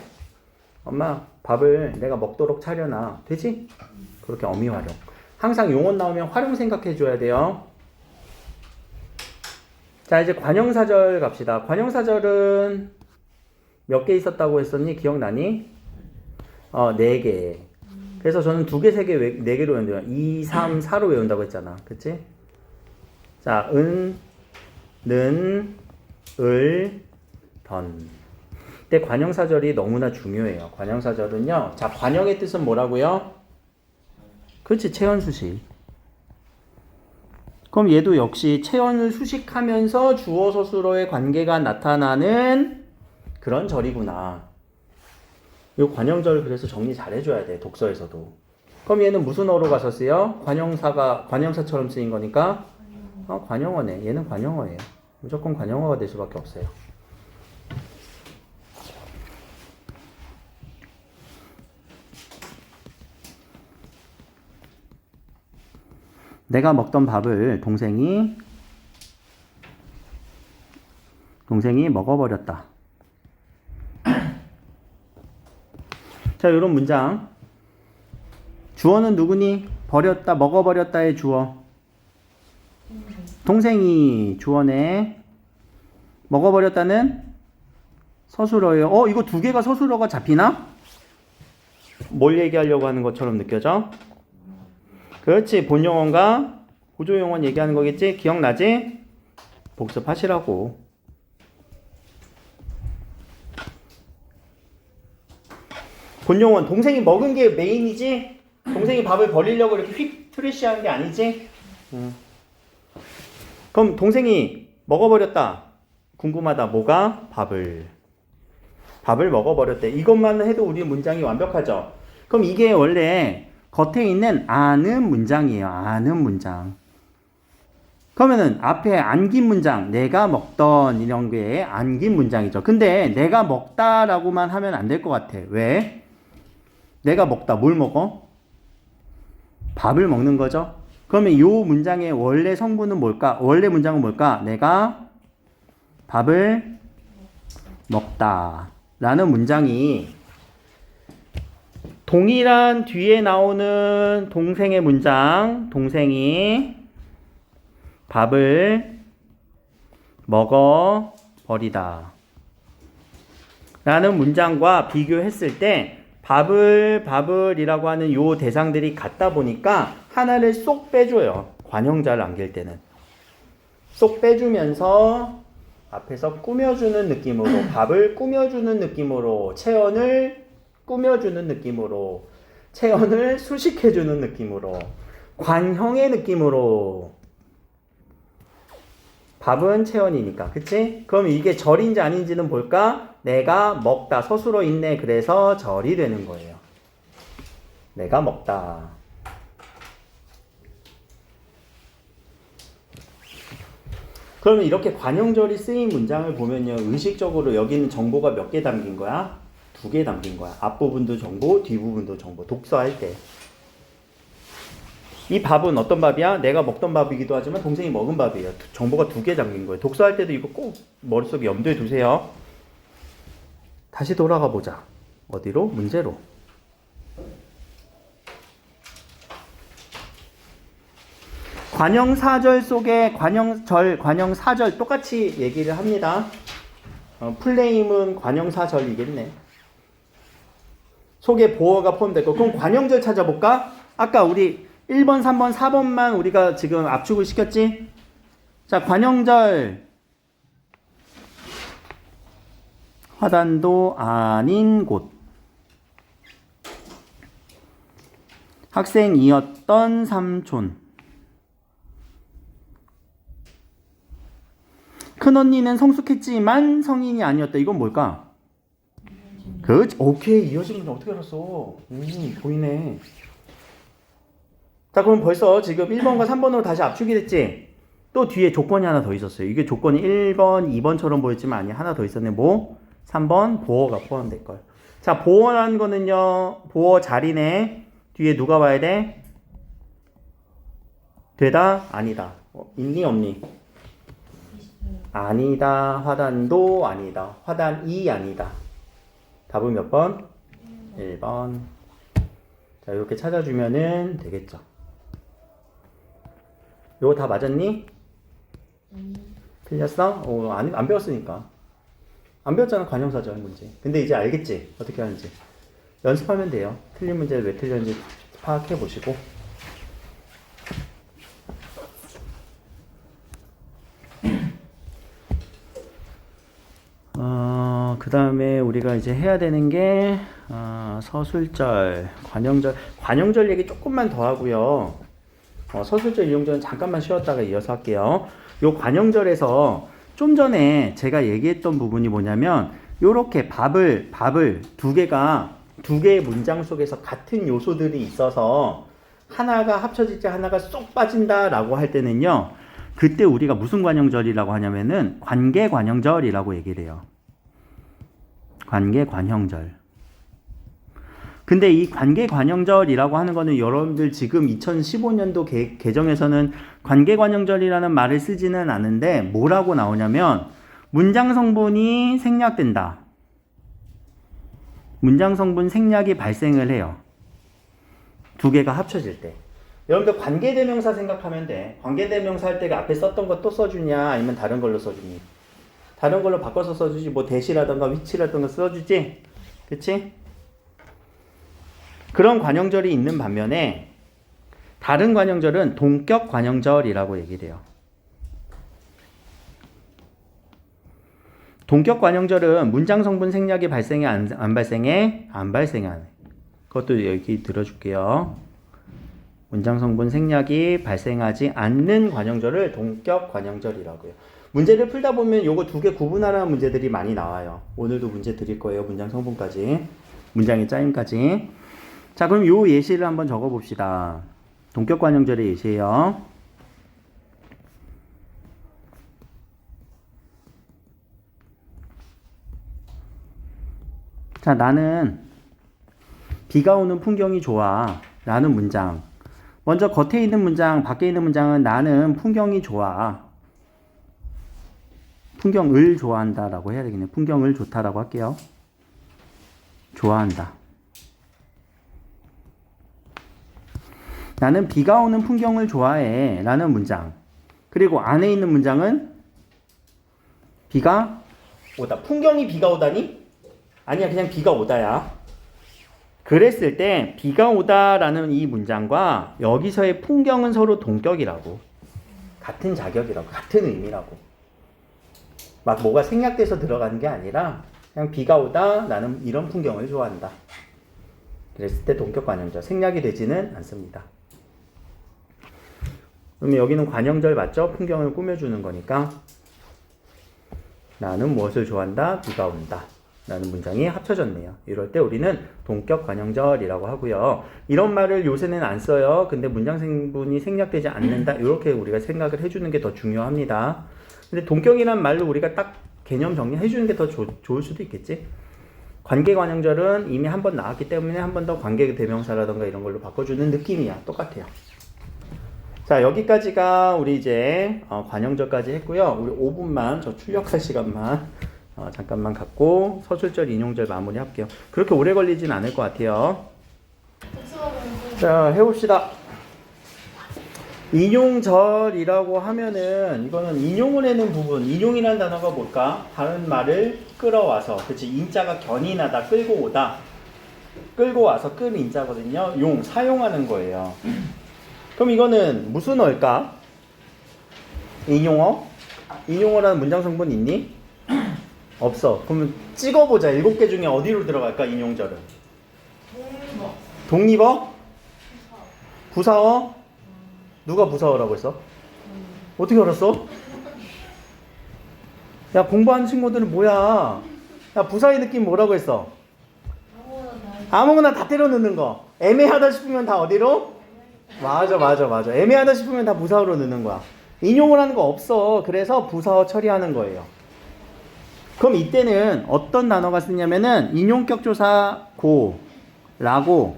엄마, 밥을 내가 먹도록 차려놔. 되지? 그렇게 어미 활용. 항상 용언 나오면 활용 생각해 줘야 돼요. 자, 이제 관형사절 갑시다. 관형사절은 몇 개 있었다고 했었니? 기억나니? 4개. 그래서 저는 2개, 3개, 4개로 외운대요. 2, 3, 4로 외운다고 했잖아. 그치? 자, 은, 는, 을, 던. 근데 관형사절이 너무나 중요해요. 관형사절은요. 자, 관형의 뜻은 뭐라고요? 그렇지, 체언수식. 그럼 얘도 역시 체언을 수식하면서 주어 서술어의 관계가 나타나는 그런 절이구나. 이 관형절 그래서 정리 잘 해줘야 돼. 독서에서도. 그럼 얘는 무슨 어로 가서 쓰여? 관형사처럼 쓰인 거니까 관형어네. 얘는 관형어예요. 무조건 관형어가 될 수밖에 없어요. 내가 먹던 밥을 동생이 먹어버렸다. 자, 이런 문장. 주어는 누구니? 버렸다, 먹어버렸다의 주어. 동생이 주어네. 먹어버렸다는 서술어예요. 이거 2개가 서술어가 잡히나? 뭘 얘기하려고 하는 것처럼 느껴져? 그렇지. 본용어가 보조용어 얘기하는 거겠지? 기억나지? 복습하시라고. 본용어는 동생이 먹은 게 메인이지? 동생이 밥을 버리려고 이렇게 휙 트래시하는 게 아니지? 그럼 동생이 먹어버렸다. 궁금하다. 뭐가? 밥을 먹어버렸대. 이것만 해도 우리 문장이 완벽하죠? 그럼 이게 원래 겉에 있는 아는 문장이에요. 아는 문장. 그러면은 앞에 안긴 문장, 내가 먹던 이런 게 안긴 문장이죠. 근데 내가 먹다라고만 하면 안 될 것 같아. 왜? 내가 먹다. 뭘 먹어? 밥을 먹는 거죠. 그러면 이 문장의 원래 성분은 뭘까? 원래 문장은 뭘까? 내가 밥을 먹다 라는 문장이 동일한 뒤에 나오는 동생의 문장, 동생이 밥을 먹어버리다 라는 문장과 비교했을 때 밥을이라고 하는 요 대상들이 같다 보니까 하나를 쏙 빼줘요. 관형자를 남길 때는. 쏙 빼주면서 앞에서 꾸며주는 느낌으로, 밥을 꾸며주는 느낌으로, 체온을 꾸며주는 느낌으로, 체온을 수식해주는 느낌으로, 관형의 느낌으로. 밥은 체온이니까, 그치? 그럼 이게 절인지 아닌지는 볼까? 내가 먹다, 서술어 있네. 그래서 절이 되는 거예요. 내가 먹다. 그러면 이렇게 관형절이 쓰인 문장을 보면요, 의식적으로 여기는 정보가 몇 개 담긴 거야? 2개 담긴 거야. 앞부분도 정보, 뒷부분도 정보. 독서할 때. 이 밥은 어떤 밥이야? 내가 먹던 밥이기도 하지만 동생이 먹은 밥이에요. 정보가 2개 담긴 거예요. 독서할 때도 이거 꼭 머릿속에 염두에 두세요. 다시 돌아가 보자. 어디로? 문제로. 관형사절 속에 관형절, 관형사절 똑같이 얘기를 합니다. 플레임은 관형사절이겠네. 속에 보어가 포함되고. 그럼 관형절 찾아볼까? 아까 우리 1번, 3번, 4번만 우리가 지금 압축을 시켰지? 자, 관형절. 화단도 아닌 곳. 학생이었던 삼촌. 큰언니는 성숙했지만 성인이 아니었다. 이건 뭘까? 그렇지. 오케이. 이어진 문제 어떻게 알았어? 보이네. 자, 그럼 벌써 지금 1번과 3번으로 다시 압축이 됐지? 또 뒤에 조건이 하나 더 있었어요. 이게 조건이 1번, 2번처럼 보였지만 아니 하나 더 있었네. 뭐? 3번 보어가 포함될걸. 자, 보어라는 거는요. 보어 자리네. 뒤에 누가 와야 돼? 되다? 아니다. 있니? 없니? 아니다. 화단도 아니다. 화단이 아니다. 답은 몇 번? 1번. 자, 이렇게 찾아주면은 되겠죠. 이거 다 맞았니? 틀렸어? 안 배웠으니까. 안 배웠잖아, 관형사절 문제. 근데 이제 알겠지? 어떻게 하는지. 연습하면 돼요. 틀린 문제를 왜 틀렸는지 파악해 보시고. 그 다음에 우리가 이제 해야 되는 게, 서술절, 관형절 얘기 조금만 더 하고요. 서술절, 이용절은 잠깐만 쉬었다가 이어서 할게요. 요 관형절에서 좀 전에 제가 얘기했던 부분이 뭐냐면, 요렇게 밥을 두 개의 문장 속에서 같은 요소들이 있어서 하나가 합쳐질지 하나가 쏙 빠진다라고 할 때는요, 그때 우리가 무슨 관형절이라고 하냐면은 관계관형절이라고 얘기를 해요. 관계관형절. 근데 이 관계관형절이라고 하는 거는 여러분들 지금 2015년도 개정에서는 관계관형절이라는 말을 쓰지는 않은데 뭐라고 나오냐면 문장 성분이 생략된다. 문장 성분 생략이 발생을 해요. 두 개가 합쳐질 때. 여러분들 관계대명사 생각하면 돼. 관계대명사 할 때 앞에 썼던 거 또 써주냐 아니면 다른 걸로 써주니? 다른 걸로 바꿔서 써주지. 뭐 대시라던가 위치라던가 써주지. 그치? 그런 관형절이 있는 반면에 다른 관형절은 동격 관형절이라고 얘기를 해요. 동격 관형절은 문장 성분 생략이 발생해 안 발생해? 안 발생해. 그것도 여기 들어줄게요. 문장 성분 생략이 발생하지 않는 관형절을 동격 관형절이라고요. 문제를 풀다 보면 요거 두 개 구분하라는 문제들이 많이 나와요. 오늘도 문제 드릴 거예요. 문장 성분까지. 문장의 짜임까지. 자, 그럼 요 예시를 한번 적어 봅시다. 동격 관형절의 예시예요. 자, 나는 비가 오는 풍경이 좋아 라는 문장. 먼저 겉에 있는 문장, 밖에 있는 문장은 나는 풍경이 좋아. 풍경을 좋아한다 라고 해야 되겠네요. 풍경을 좋다라고 할게요. 좋아한다. 나는 비가 오는 풍경을 좋아해 라는 문장. 그리고 안에 있는 문장은 비가 오다. 풍경이 비가 오다니? 아니야, 그냥 비가 오다야. 그랬을 때 비가 오다라는 이 문장과 여기서의 풍경은 서로 동격이라고. 같은 자격이라고. 같은 의미라고. 막 뭐가 생략돼서 들어가는 게 아니라 그냥 비가 오다 나는 이런 풍경을 좋아한다. 그랬을 때 동격 관형절 생략이 되지는 않습니다. 그러면 여기는 관형절 맞죠? 풍경을 꾸며주는 거니까 나는 무엇을 좋아한다? 비가 온다. 라는 문장이 합쳐졌네요. 이럴 때 우리는 동격 관형절이라고 하고요. 이런 말을 요새는 안 써요. 근데 문장 생분이 생략되지 않는다. 이렇게 우리가 생각을 해주는 게 더 중요합니다. 근데 동격이란 말로 우리가 딱 개념 정리해 주는 게 더 좋을 수도 있겠지. 관계 관형절은 이미 한 번 나왔기 때문에 한 번 더 관계 대명사라던가 이런 걸로 바꿔주는 느낌이야. 똑같아요. 자, 여기까지가 우리 이제 관형절까지 했고요. 우리 5분만 저 출력할 시간만 잠깐만 갖고 서술절, 인용절 마무리할게요. 그렇게 오래 걸리진 않을 것 같아요. 자, 해봅시다. 인용절이라고 하면은 이거는 인용을 하는 부분, 인용이라는 단어가 뭘까? 다른 말을 끌어와서, 그치? 인자가 견인하다, 끌고 오다, 끌고 와서 끌 인자거든요. 용, 사용하는 거예요. 그럼 이거는 무슨 어일까? 인용어? 인용어라는 문장 성분 있니? 없어. 그러면 찍어보자. 7개 중에 어디로 들어갈까? 인용절은 독립어? 부사어? 누가 부사어라고 했어? 어떻게 알았어? 야, 공부하는 친구들은 뭐야? 야, 부사의 느낌 뭐라고 했어? 아무거나 다 때려 넣는 거. 애매하다 싶으면 다 어디로? 맞아. 애매하다 싶으면 다 부사어로 넣는 거야. 인용을 하는 거 없어. 그래서 부사어 처리하는 거예요. 그럼 이때는 어떤 단어가 쓰냐면은 인용격 조사 고, 라고,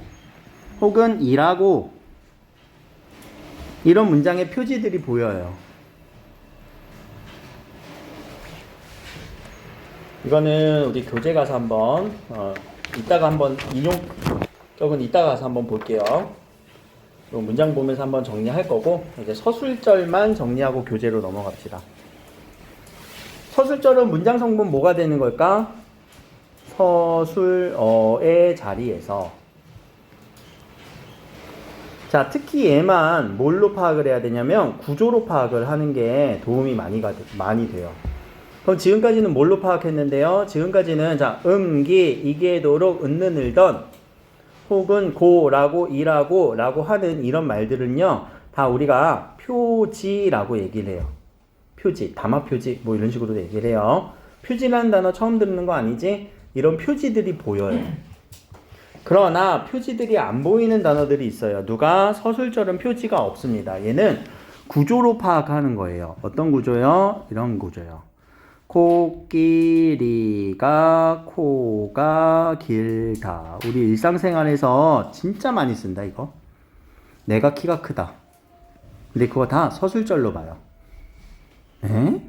혹은 이라고, 이런 문장의 표지들이 보여요. 이거는 우리 교재 가서 한번 이따가 한번 인용격은 이따가 가서 한번 볼게요. 문장 보면서 한번 정리할 거고 이제 서술절만 정리하고 교재로 넘어갑시다. 서술절은 문장 성분 뭐가 되는 걸까? 서술어의 자리에서. 자, 특히 얘만 뭘로 파악을 해야 되냐면 구조로 파악을 하는 게 도움이 많이 돼요. 그럼 지금까지는 뭘로 파악했는데요? 지금까지는 자, 기, 이게도록, 은는, 을던, 혹은 고라고, 이라고, 라고 하는 이런 말들은요, 다 우리가 표지라고 얘기를 해요. 표지, 담화표지, 뭐 이런 식으로 얘기를 해요. 표지라는 단어 처음 듣는 거 아니지? 이런 표지들이 보여요. 그러나 표지들이 안 보이는 단어들이 있어요. 누가? 서술절은 표지가 없습니다. 얘는 구조로 파악하는 거예요. 어떤 구조요? 이런 구조요. 코끼리가 코가 길다. 우리 일상생활에서 진짜 많이 쓴다 이거. 내가 키가 크다. 근데 그거 다 서술절로 봐요. 에?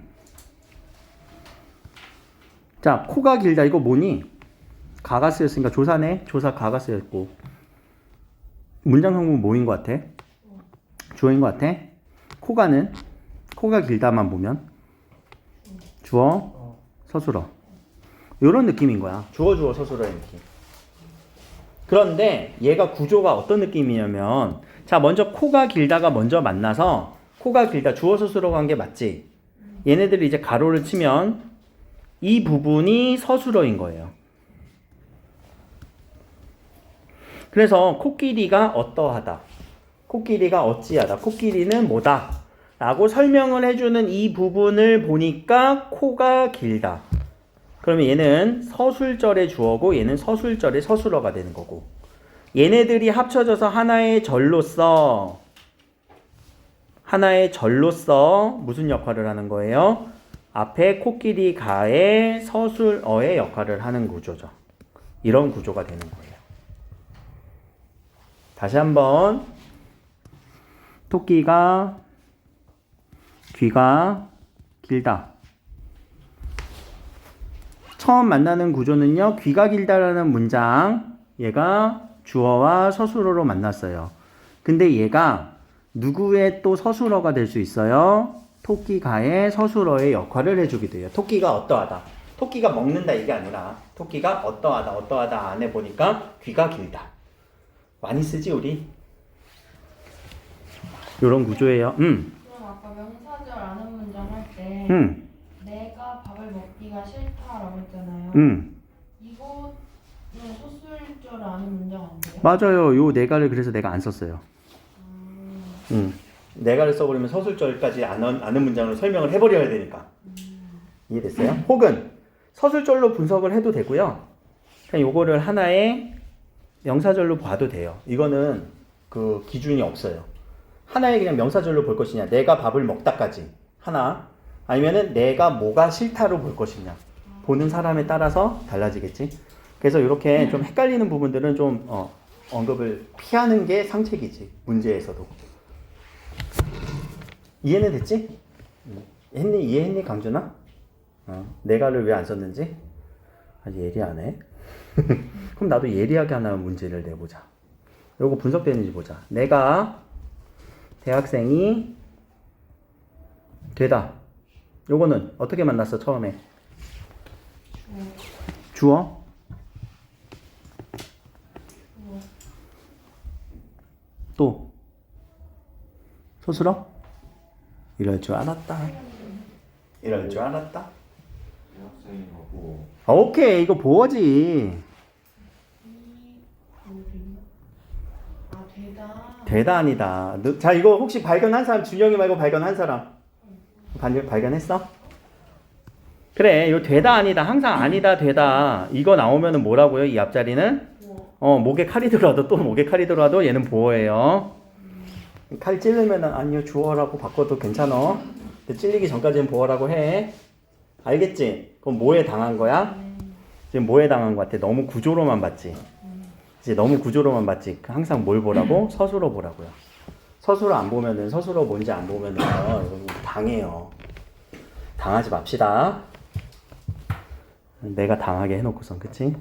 자, 코가 길다 이거 뭐니? 가가 쓰였으니까 조사네. 조사 가가 쓰였고. 문장 성분 뭐인 것 같아? 주어인 것 같아? 코가는? 코가 길다만 보면 주어, 서술어. 이런 느낌인 거야. 주어, 서술어의 느낌. 그런데 얘가 구조가 어떤 느낌이냐면 자, 먼저 코가 길다가 먼저 만나서 코가 길다, 주어, 서술어 관계 맞지? 얘네들이 이제 가로를 치면 이 부분이 서술어인 거예요. 그래서 코끼리가 어떠하다. 코끼리가 어찌하다. 코끼리는 뭐다. 라고 설명을 해주는 이 부분을 보니까 코가 길다. 그러면 얘는 서술절의 주어고 얘는 서술절의 서술어가 되는 거고 얘네들이 합쳐져서 하나의 절로서 무슨 역할을 하는 거예요? 앞에 코끼리 가의 서술어의 역할을 하는 구조죠. 이런 구조가 되는 거예요. 다시 한번 토끼가 귀가 길다. 처음 만나는 구조는요. 귀가 길다라는 문장 얘가 주어와 서술어로 만났어요. 근데 얘가 누구의 또 서술어가 될 수 있어요? 토끼가의 서술어의 역할을 해주기도 해요. 토끼가 어떠하다. 토끼가 먹는다 이게 아니라 토끼가 어떠하다 안에 보니까 귀가 길다. 많이 쓰지 우리? 요런 구조예요. 그럼 아까 명사절 아는 문장 할 때 내가 밥을 우미가 싫다라고 했잖아요. 이거는 소술절 아는 문장 아니에요? 맞아요. 요 내가를 그래서 내가 안 썼어요. 내가를 써버리면 서술절까지 아는 문장으로 설명을 해버려야 되니까. 이해됐어요? 혹은 서술절로 분석을 해도 되고요. 그냥 요거를 하나의 명사절로 봐도 돼요. 이거는 그 기준이 없어요. 하나의 그냥 명사절로 볼 것이냐, 내가 밥을 먹다까지 하나, 아니면은 내가 뭐가 싫다로 볼 것이냐, 보는 사람에 따라서 달라지겠지. 그래서 이렇게 좀 헷갈리는 부분들은 좀 언급을 피하는 게 상책이지, 문제에서도. 이해는 됐지? 했니? 이해했니, 강준아? 내가를 왜 안 썼는지? 아직 예리 안 해? 그럼 나도 예리하게 하나 문제를 내보자. 요거 분석되는지 보자. 내가 대학생이 되다. 요거는 어떻게 만났어, 처음에? 주어? 또? 소스러? 이럴 줄 알았다. 이럴 줄 알았다. 대학생하고 오케이, 이거 보어지. 되다. 되다 아니다. 자, 이거 혹시 발견한 사람, 준영이 말고 발견한 사람? 발견했어? 그래, 이거 되다 아니다. 항상 아니다 되다. 이거 나오면은 뭐라고요? 이 앞자리는? 목에 칼이 들어와도 또 목에 칼이 들어와도 얘는 보어예요. 칼 찔르면은 아니요 주어라고 바꿔도 괜찮아. 근데 찔리기 전까지는 보어라고 해. 알겠지? 그럼 뭐에 당한 거야? 지금 뭐에 당한 거 같아? 너무 구조로만 봤지? 이제 너무 구조로만 봤지? 항상 뭘 보라고? 서술어 보라고요. 서술어 안 보면은, 서술어 뭔지 안 보면은 여러분 당해요. 당하지 맙시다. 내가 당하게 해놓고선, 그치?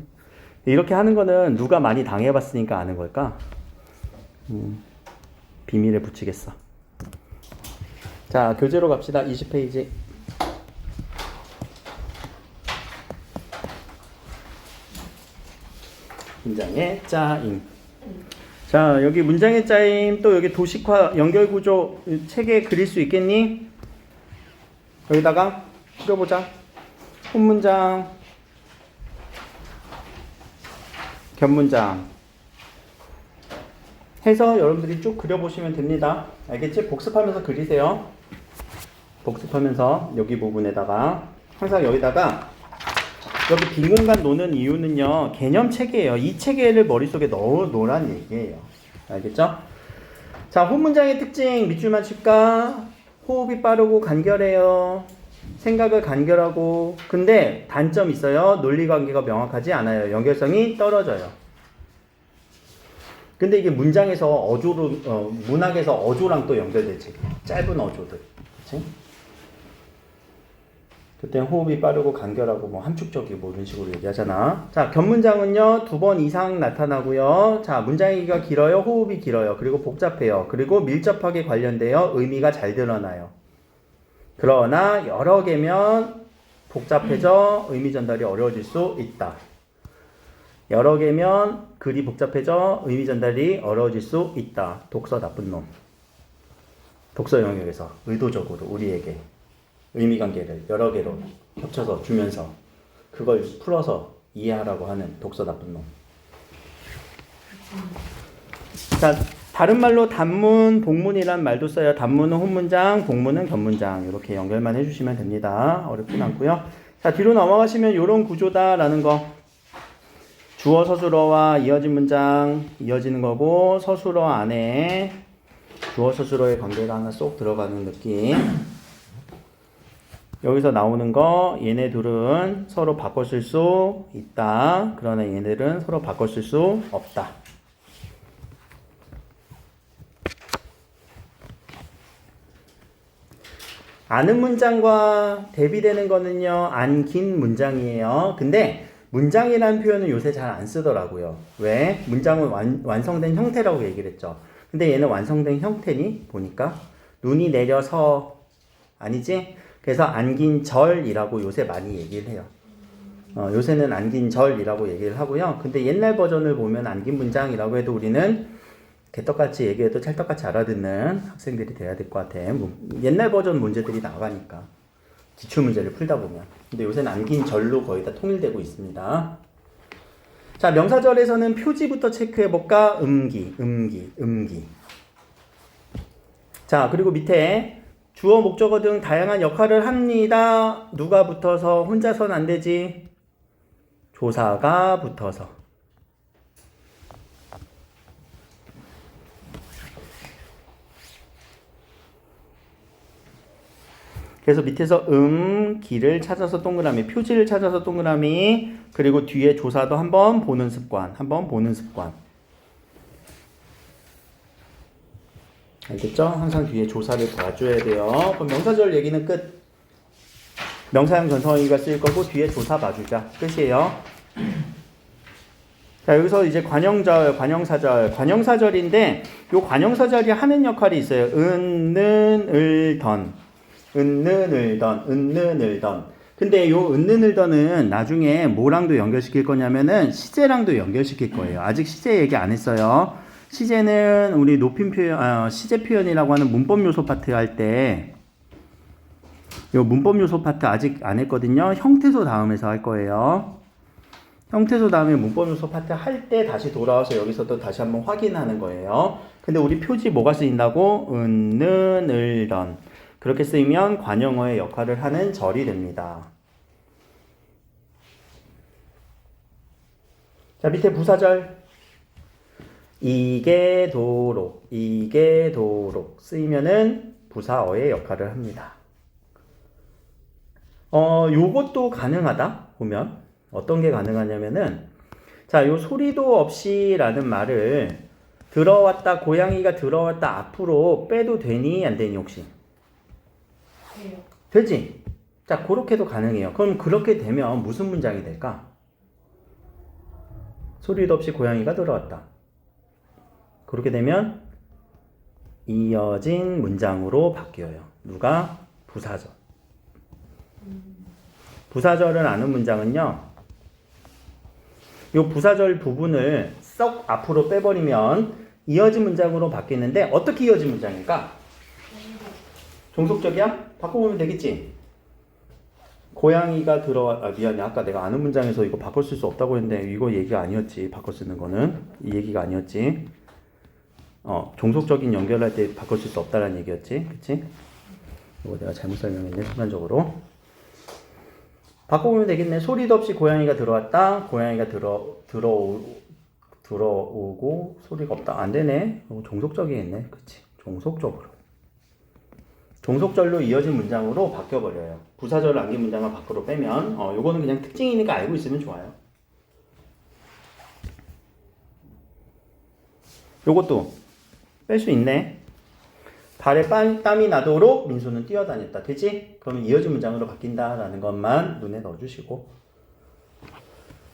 이렇게 하는 거는 누가 많이 당해봤으니까 아는 걸까? 비밀에 붙이겠어. 자, 교재로 갑시다. 20페이지. 문장의 짜임. 자, 여기 문장의 짜임, 또 여기 도식화 연결구조 책에 그릴 수 있겠니? 여기다가 그려보자. 혼문장, 견문장 해서 여러분들이 쭉 그려보시면 됩니다. 알겠지? 복습하면서 그리세요. 복습하면서 여기 부분에다가 항상 여기다가 여기 빈 공간 놓는 이유는요, 개념 체계예요. 이 체계를 머릿속에 넣어놓으란 얘기예요. 알겠죠? 자, 혼문장의 특징 밑줄만 칠까? 호흡이 빠르고 간결해요. 생각을 간결하고. 근데 단점 있어요. 논리관계가 명확하지 않아요. 연결성이 떨어져요. 근데 이게 문장에서 어조로, 문학에서 어조랑 또 연결되지. 짧은 어조들. 그치? 그때 호흡이 빠르고 간결하고 뭐 함축적이고 뭐 이런 식으로 얘기하잖아. 자, 견문장은요 2번 이상 나타나고요. 자, 문장이가 길어요, 호흡이 길어요, 그리고 복잡해요, 그리고 밀접하게 관련되어 의미가 잘 드러나요. 그러나 여러 개면 복잡해져 의미 전달이 어려워질 수 있다. 여러 개면 글이 복잡해져 의미 전달이 어려워질 수 있다. 독서 나쁜 놈. 독서 영역에서 의도적으로 우리에게 의미관계를 여러 개로 합쳐서 주면서 그걸 풀어서 이해하라고 하는 독서 나쁜 놈. 자, 다른 말로 단문, 복문이란 말도 써요. 단문은 혼문장, 복문은 견문장. 이렇게 연결만 해주시면 됩니다. 어렵진 않고요. 자, 뒤로 넘어가시면 이런 구조다라는 거. 주어 서술어와 이어진 문장 이어지는 거고, 서술어 안에 주어 서술어의 관계가 하나 쏙 들어가는 느낌. 여기서 나오는 거, 얘네 둘은 서로 바꿔 쓸 수 있다. 그러나 얘네들은 서로 바꿔 쓸 수 없다. 아는 문장과 대비되는 거는요, 안 긴 문장이에요. 근데 문장이라는 표현은 요새 잘 안 쓰더라고요. 왜? 문장은 완성된 형태라고 얘기를 했죠. 근데 얘는 완성된 형태니? 보니까 눈이 내려서 아니지? 그래서 안긴 절이라고 요새 많이 얘기를 해요. 요새는 안긴 절이라고 얘기를 하고요. 근데 옛날 버전을 보면 안긴 문장이라고 해도 우리는 개떡같이 얘기해도 찰떡같이 알아듣는 학생들이 돼야 될 것 같아. 뭐 옛날 버전 문제들이 나가니까. 기출문제를 풀다 보면. 근데 요새는 암긴 절로 거의 다 통일되고 있습니다. 자, 명사절에서는 표지부터 체크해볼까? 음기. 자, 그리고 밑에 주어, 목적어 등 다양한 역할을 합니다. 누가 붙어서 혼자서는 안 되지? 조사가 붙어서. 그래서 밑에서 기를 찾아서 동그라미, 표지를 찾아서 동그라미, 그리고 뒤에 조사도 한번 보는 습관. 알겠죠? 항상 뒤에 조사를 봐줘야 돼요. 그럼 명사절 얘기는 끝. 명사형 전성어가 쓰일 거고 뒤에 조사 봐주자. 끝이에요. 자, 여기서 이제 관형절, 관형사절인데 요 관형사절이 하는 역할이 있어요. 은는 을던. 근데 요 은는 을던은 나중에 뭐랑도 연결시킬 거냐면은 시제랑도 연결시킬 거예요. 아직 시제 얘기 안 했어요. 시제는 우리 높임 표현, 시제 표현이라고 하는 문법 요소 파트 할 때, 요 문법 요소 파트 아직 안 했거든요. 형태소 다음에서 할 거예요. 형태소 다음에 문법 요소 파트 할 때 다시 돌아와서 여기서 또 다시 한번 확인하는 거예요. 근데 우리 표지 뭐가 쓰인다고? 은는 을던. 그렇게 쓰이면 관형어의 역할을 하는 절이 됩니다. 자, 밑에 부사절. 이게 도록 쓰이면은 부사어의 역할을 합니다. 요것도 가능하다 보면 어떤 게 가능하냐면은 자, 요 소리도 없이라는 말을 들어왔다, 고양이가 들어왔다 앞으로 빼도 되니 안 되니 혹시? 돼요. 되지? 자, 그렇게도 가능해요. 그럼 그렇게 되면 무슨 문장이 될까? 소리도 없이 고양이가 들어왔다. 그렇게 되면 이어진 문장으로 바뀌어요. 누가? 부사절. 부사절을 아는 문장은요. 이 부사절 부분을 썩 앞으로 빼버리면 이어진 문장으로 바뀌는데 어떻게 이어진 문장일까? 종속적이야? 바꿔보면 되겠지? 고양이가 미안해. 아까 내가 아는 문장에서 이거 바꿔 쓸 수 없다고 했는데 이거 얘기가 아니었지. 바꿔 쓰는 거는. 이 얘기가 아니었지. 종속적인 연결할 때 바꿔 쓸 수 없다라는 얘기였지. 그치? 이거 내가 잘못 설명했네. 순간적으로. 바꿔보면 되겠네. 소리도 없이 고양이가 들어왔다. 고양이가 들어오고 소리가 없다. 안 되네. 이거 종속적이겠네. 그치? 종속적으로. 종속절로 이어진 문장으로 바뀌어버려요. 부사절을 남긴 문장을 밖으로 빼면 요거는 그냥 특징이니까 알고 있으면 좋아요. 요것도 뺄 수 있네. 발에 땀이 나도록 민수는 뛰어다녔다. 되지? 그러면 이어진 문장으로 바뀐다라는 것만 눈에 넣어주시고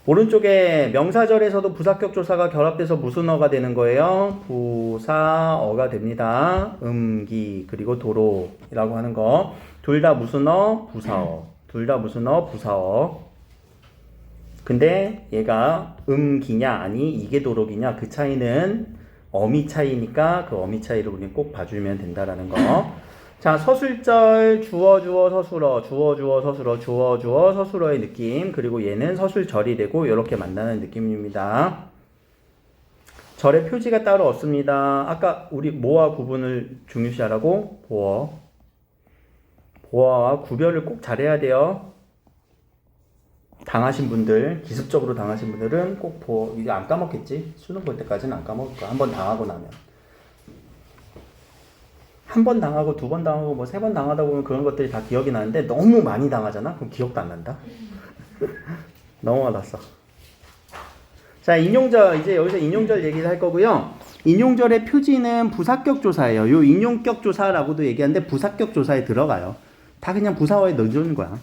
오른쪽에 명사절에서도 부사격 조사가 결합돼서 무슨 어가 되는 거예요? 부사어가 됩니다. 음기 그리고 도로라고 하는 거 둘 다 무슨 어? 부사어. 둘 다 무슨 어? 부사어. 근데 얘가 음기냐 아니 이게 도록이냐 그 차이는 어미 차이니까 그 어미 차이를 우리는 꼭 봐주면 된다라는 거. 자, 서술절 주어 서술어 주어 서술어의 느낌. 그리고 얘는 서술절이 되고 이렇게 만나는 느낌입니다. 절의 표지가 따로 없습니다. 아까 우리 뭐와 구분을 중요시하라고? 보어와 구별을 꼭 잘해야 돼요. 당하신 분들, 기습적으로 당하신 분들은 꼭 보어, 이게 안 까먹겠지? 수능 볼 때까지는 안 까먹을 거야. 한번 당하고 나면. 한 번 당하고 두 번 당하고 뭐 세 번 당하다 보면 그런 것들이 다 기억이 나는데 너무 많이 당하잖아? 그럼 기억도 안 난다? 너무 많았어. 자, 인용절. 이제 여기서 인용절 얘기를 할 거고요. 인용절의 표지는 부사격 조사예요. 요 인용격 조사라고도 얘기하는데 부사격 조사에 들어가요. 다 그냥 부사어에 넣어주는 거야.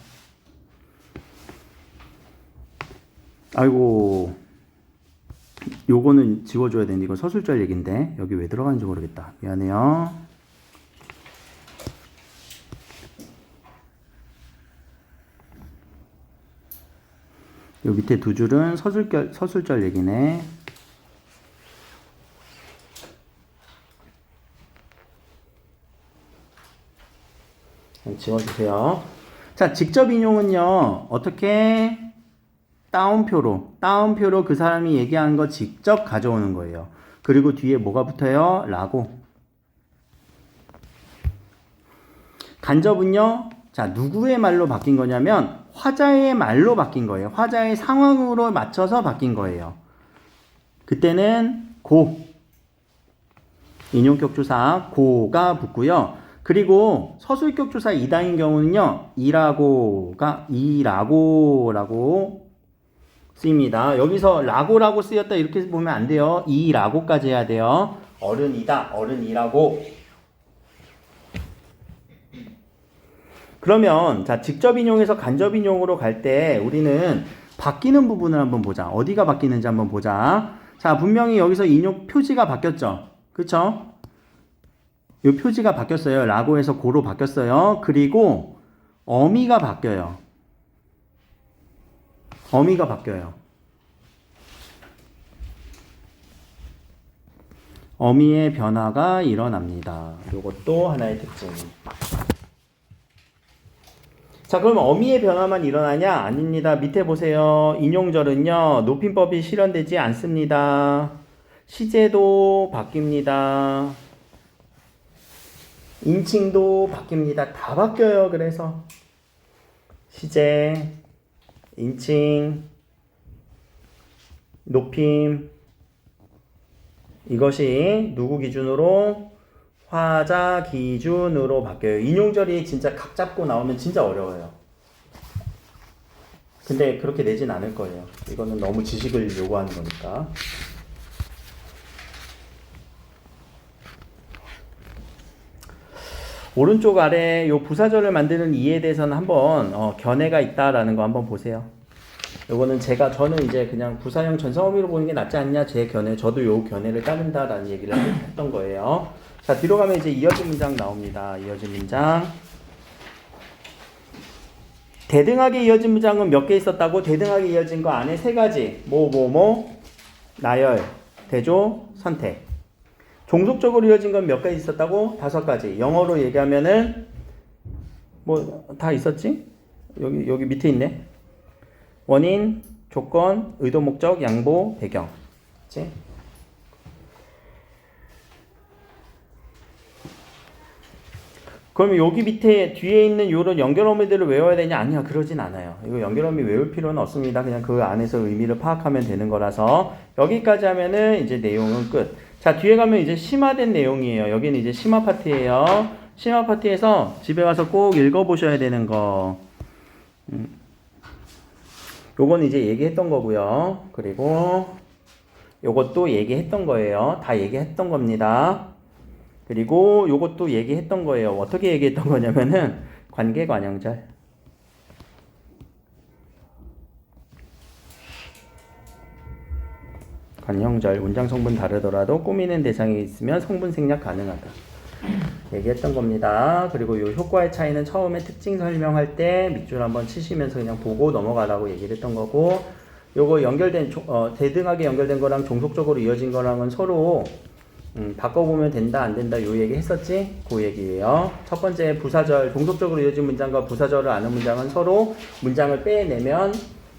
아이고. 요거는 지워줘야 되는데 이거 서술절 얘기인데 여기 왜 들어가는지 모르겠다. 미안해요. 요 밑에 두 줄은 서술절 얘기네. 지워주세요. 자, 직접 인용은요. 어떻게? 따옴표로 그 사람이 얘기한 거 직접 가져오는 거예요. 그리고 뒤에 뭐가 붙어요? 라고. 간접은요. 자, 누구의 말로 바뀐 거냐면 화자의 말로 바뀐 거예요. 화자의 상황으로 맞춰서 바뀐 거예요. 그때는 고. 인용격조사 고가 붙고요. 그리고 서술격조사 이다인 경우는요. 이라고라고 쓰입니다. 여기서 라고라고 쓰였다 이렇게 보면 안 돼요. 이라고까지 해야 돼요. 어른이다. 어른이라고. 그러면 자, 직접 인용에서 간접 인용으로 갈 때 우리는 바뀌는 부분을 한번 보자. 어디가 바뀌는지 한번 보자. 자, 분명히 여기서 인용 표지가 바뀌었죠. 그쵸? 이 표지가 바뀌었어요. 라고에서 고로 바뀌었어요. 그리고 어미가 바뀌어요. 어미가 바뀌어요. 어미의 변화가 일어납니다. 이것도 하나의 특징. 자, 그럼 어미의 변화만 일어나냐? 아닙니다. 밑에 보세요. 인용절은요. 높임법이 실현되지 않습니다. 시제도 바뀝니다. 인칭도 바뀝니다. 다 바뀌어요. 그래서 시제, 인칭, 높임 이것이 누구 기준으로? 화자 기준으로 바뀌어요. 인용절이 진짜 각 잡고 나오면 진짜 어려워요. 근데 그렇게 내진 않을 거예요. 이거는 너무 지식을 요구하는 거니까. 오른쪽 아래 요 부사절을 만드는 이에 대해서는 한번 견해가 있다라는 거 한번 보세요. 요거는 저는 이제 그냥 부사형 전성어미로 보는 게 낫지 않냐 제 견해. 저도 요 견해를 따른다라는 얘기를 했던 거예요. 자, 뒤로 가면 이제 이어진 문장 나옵니다. 이어진 문장. 대등하게 이어진 문장은 몇 개 있었다고? 대등하게 이어진 거 안에 세 가지. 나열, 대조, 선택. 종속적으로 이어진 건 몇 가지 있었다고? 5가지. 영어로 얘기하면은 다 있었지? 여기 밑에 있네. 원인, 조건, 의도, 목적, 양보, 배경. 그치? 그러면 여기 밑에 뒤에 있는 요런 연결어미들을 외워야 되냐? 아니야, 그러진 않아요. 이거 연결어미 외울 필요는 없습니다. 그냥 그 안에서 의미를 파악하면 되는 거라서 여기까지 하면은 이제 내용은 끝. 자, 뒤에 가면 이제 심화된 내용이에요. 여기는 이제 심화 파트예요. 심화 파트에서 집에 가서 꼭 읽어보셔야 되는 거. 요건 이제 얘기했던 거고요. 그리고 요것도 얘기했던 거예요. 다 얘기했던 겁니다. 그리고 요것도 얘기했던 거예요. 어떻게 얘기했던 거냐면은 관계 관형절. 관형절. 문장 성분 다르더라도 꾸미는 대상이 있으면 성분 생략 가능하다. 얘기했던 겁니다. 그리고 요 효과의 차이는 처음에 특징 설명할 때 밑줄 한번 치시면서 그냥 보고 넘어가라고 얘기를 했던 거고, 요거 연결된 대등하게 연결된 거랑 종속적으로 이어진 거랑은 서로 바꿔보면 된다 안 된다 요 얘기 했었지? 그 얘기예요. 첫 번째 부사절, 종속적으로 이어진 문장과 부사절을 아는 문장은 서로 문장을 빼내면,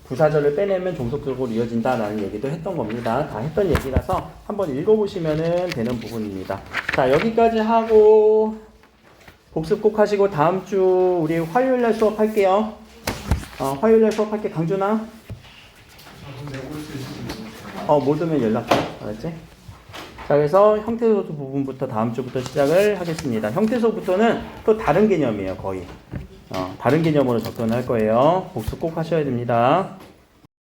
부사절을 빼내면 종속적으로 이어진다라는 얘기도 했던 겁니다. 다 했던 얘기라서 한번 읽어보시면 되는 부분입니다. 자, 여기까지 하고 복습 꼭 하시고 다음 주 우리 화요일날 수업할게요. 화요일날 수업할게. 강준아? 못 오면 연락해. 알았지? 자, 그래서 형태소수 부분부터 다음 주부터 시작을 하겠습니다. 형태소부터는 또 다른 개념이에요. 거의 다른 개념으로 접근할 거예요. 복습 꼭 하셔야 됩니다.